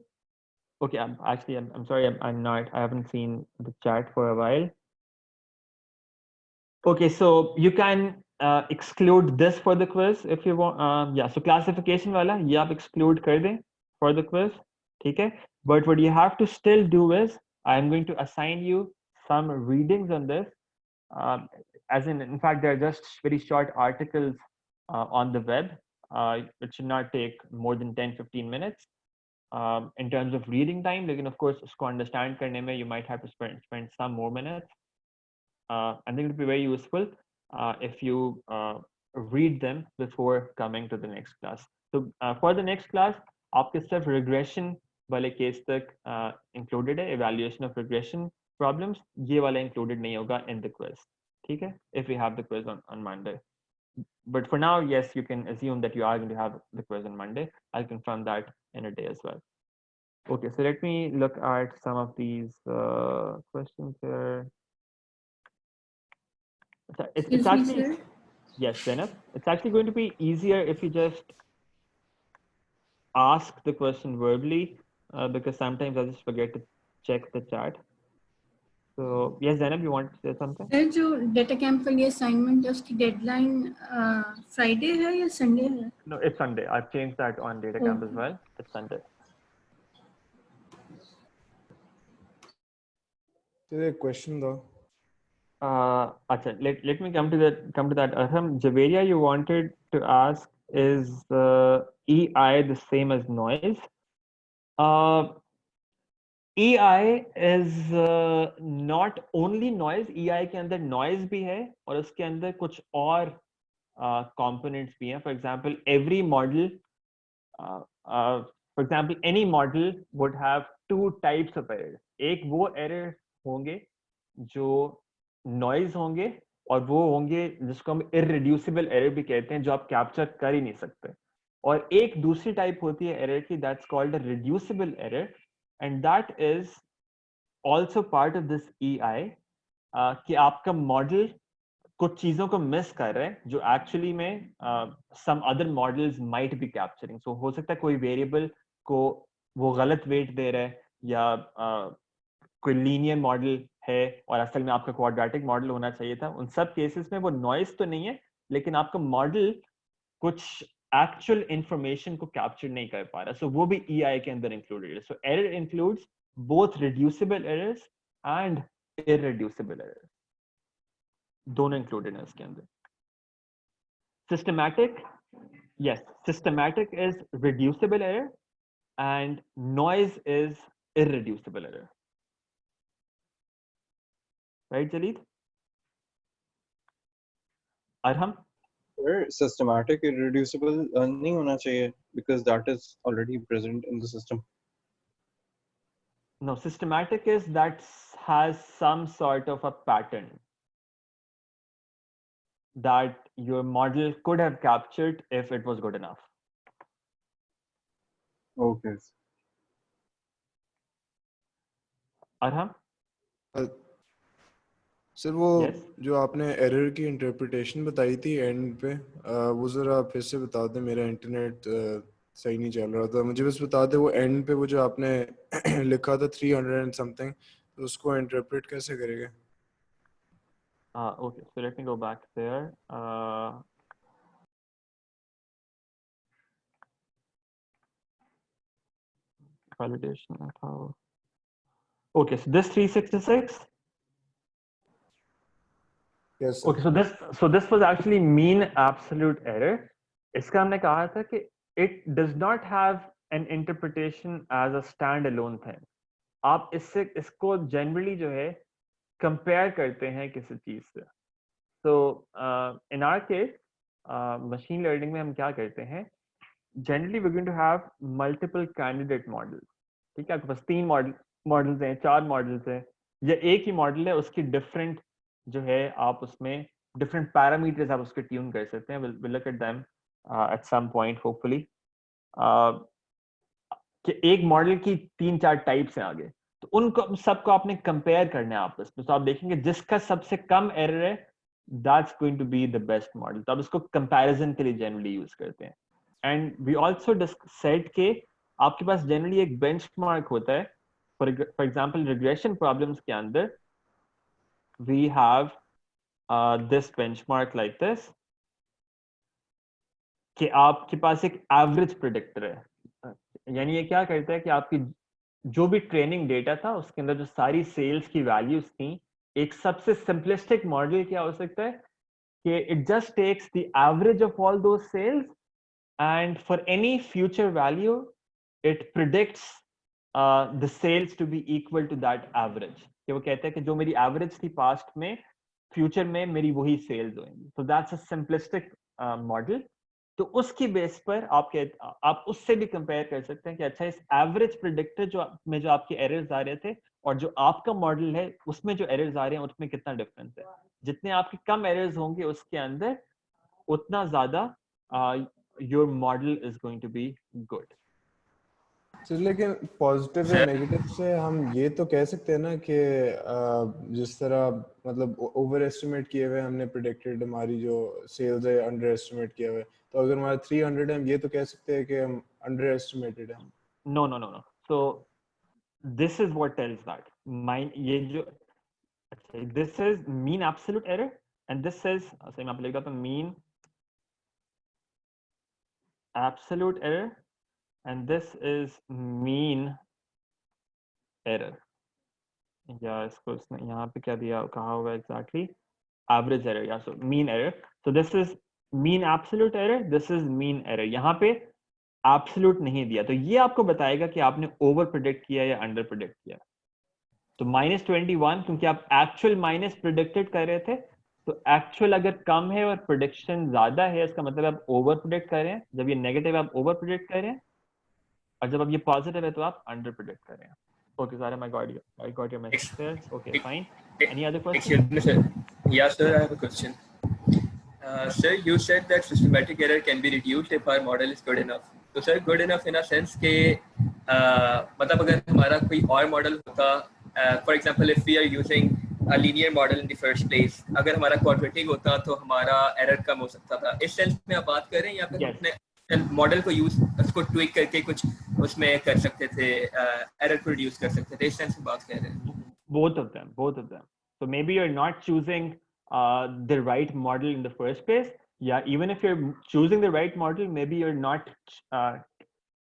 Okay, I'm sorry, I haven't seen the chat for a while. Okay, so you can exclude this for the quiz if you want. Yeah, so classification वाला ये आप exclude कर दें for the quiz, ठीक है? But what you have to still do is I'm going to assign you some readings on this. As in fact, they're just very short articles on the web. It should not take more than 10-15 minutes. In terms of reading time, लेकिन of course उसको understand करने में you might have to spend some more minutes. I think it would be very useful if you read them before coming to the next class. So for the next class, आपके सिर्फ regression वाले case तक included है, evaluation of regression problems, ये वाला included नहीं होगा in the quiz. ठीक है? If we have the quiz on Monday. But for now, yes, you can assume that you are going to have the quiz on Monday. I'll confirm that in a day as well. Okay, so let me look at some of these questions here. It's actually, yes, Zainab, it's actually going to be easier if you just ask the question verbally, because sometimes I just forget to check the chat. So yes, Zainab, you want to say something? Sir जो data camp के लिए assignment है उसकी deadline Friday है या Sunday है? No, it's Sunday. I've changed that on data camp as well. It's Sunday. A question though. Acha, let me come to that. Javeria, you wanted to ask, is EI the same as noise? EI is not only noise. EI के अंदर noise भी है और उसके अंदर कुछ और components भी हैं. For example, every model, for example, any model would have two types of errors. एक वो error होंगे जो noise होंगे और वो होंगे जिसको हम irreducible error भी कहते हैं, जो आप capture कर ही नहीं सकते. और एक दूसरी type होती है error की, that's called a reducible error, and that is also part of this EI, कि आपका model कुछ चीजों को मिस कर रहे हैं जो एक्चुअली में some other models might be capturing. So हो सकता है कोई वेरिएबल को वो गलत वेट दे रहा है, या कोई लीनियर मॉडल है और असल में आपका क्वाड्रेटिक मॉडल होना चाहिए था. उन सब केसेस में वो नॉइज तो नहीं है, लेकिन आपका मॉडल कुछ एक्चुअल इंफॉर्मेशन को कैप्चर नहीं कर पा रहा. सो वो भी EI के अंदर इंक्लूडेड है. So error includes both reducible errors and irreducible errors, दोनों इंक्लूडेड है इसके अंदर. Systematic, yes, systematic is reducible error and noise is irreducible error. Right, Jalid? Arham? Systematic irreducible नहीं होना चाहिए because that is already present in the system. No, systematic is that has some sort of a pattern that your model could have captured if it was good enough. Okay. Arham? Sir वो Yes. जो आपने error की interpretation बताई थी and पे, वो जरा फिर से बता दें, मेरा इंटरनेट सही नहीं चल रहा था, मुझे बस बता दें वो एंड पे वो जो आपने लिखा था 300 एंड समथिंग, तो उसको इंटरप्रेट कैसे करेंगे? Okay, so let me go back there. Validation of how. Okay, so this 366. Yes sir. Okay, so this was actually mean absolute error. इसका हमने कहा था कि it does not have an interpretation as a standalone thing. आप इसको generally जो है compare करते हैं किसी चीज से. So in our case, machine learning में हम क्या करते हैं? Generally we're going to have multiple candidate models. ठीक है, आपके पास 3 मॉडल्स हैं, 4 मॉडल्स हैं, या एक ही मॉडल है, उसकी डिफरेंट जो है आप उसमें डिफरेंट पैरामीटर्स आप उसके ट्यून कर सकते हैं. we'll look at them at some point hopefully. कि एक मॉडल की 3-4 टाइप्स हैं आगे, तो उनको सबको आपने कंपेयर करना है आपस में. तो आप देखेंगे जिसका सबसे कम एरर है that's going to be the best model. तो आप इसको कंपैरिजन के लिए जनरली यूज करते हैं. एंड वी आल्सो सेड के आपके पास जनरली एक बेंचमार्क होता है. फॉर एग्जांपल रिग्रेशन प्रॉब्लम्स के अंदर we have this benchmark like this, कि आपके पास एक एवरेज प्रेडिक्टर है. यानी ये क्या करता है कि आपकी जो भी ट्रेनिंग डेटा था उसके अंदर जो सारी सेल्स की वैल्यूज थी, एक सबसे सिंपलिस्टिक मॉडल क्या हो सकता है कि it just takes the average of all those cells and for any future value it predicts the sales to be equal to that average. कि वो कहते हैं कि जो मेरी एवरेज थी पास्ट में, फ्यूचर में मेरी वही सेल्स होंगी. so that's a simplistic model. तो उसकी बेस पर आप उससे भी कंपेयर कर सकते हैं कि अच्छा इस एवरेज प्रेडिक्टर जो आपके एरर्स आ रहे थे और जो आपका मॉडल है उसमें जो एरर्स आ रहे हैं उसमें कितना डिफरेंस है. जितने आपके कम एरर्स होंगे उसके अंदर उतना ज्यादा your model is going to be good. Sir लेकिन पॉजिटिव या नेगेटिव से हम ये तो कह सकते हैं ना कि जिस तरह मतलब ओवर एस्टिमेट किए हुए हमने प्रेडिक्टेड हमारी जो सेल्स है, अंडर एस्टिमेट किया हुआ है, तो अगर हमारा 300 है हम ये तो कह सकते हैं कि हम अंडर एस्टिमेटेड है. No. So this is what tells that ये जो अच्छा this is mean absolute error and this is सही मैं आप लिख देता हूँ mean absolute error and this is mean error. या इसको इसने यहाँ पे क्या दिया कहा होगा exactly average error. या so mean error. So this is mean absolute error, this is mean error. यहाँ पे absolute नहीं दिया, तो ये आपको बताएगा कि आपने over predict किया या under predict किया. तो -21 क्योंकि आप actual माइनस predicted कर रहे थे, तो actual अगर कम है और prediction ज्यादा है इसका मतलब आप over predict कर रहे हैं. जब ये negative आप over predict कर रहे हैं और जब अब ये positive है तो आप under predict कर रहे हैं. Okay, Saram, I got your message there. Okay, fine. Any other questions? Excuse me, sir. Yeah, sir, I have a question. Sir, you said that systematic error can be reduced if our model is good enough. तो sir good enough in a sense के मतलब अगर हमारा कोई और model होता, for example if we are using a linear model in the first place, अगर हमारा quadratic होता तो हमारा error कम हो सकता था. इस सेंस में आप बात कर रहे हैं या फिर अपने मॉडल को यूज उसको ट्विक करके कुछ उसमें कर सकते थे, एरर को रिड्यूस कर सकते थे, इस सेंस में बात कर रहे हैं? both of them. So maybe you're not choosing the right model in the first place. Yeah, even if you're choosing the right model, maybe you're not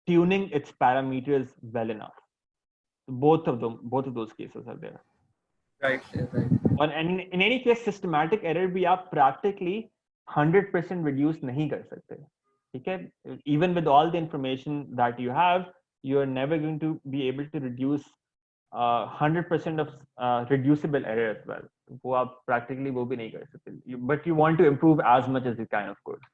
tuning its parameters well enough. Both of those cases are there. Right. And in any case, systematic error भी आप practically 100% reduce नहीं कर सकते. ठीक है? Even with all the information that you have, you are never going to be able to reduce 100% of reducible error as well. वो आप practically वो भी नहीं कर सकते. But you want to improve as much as you can, of course.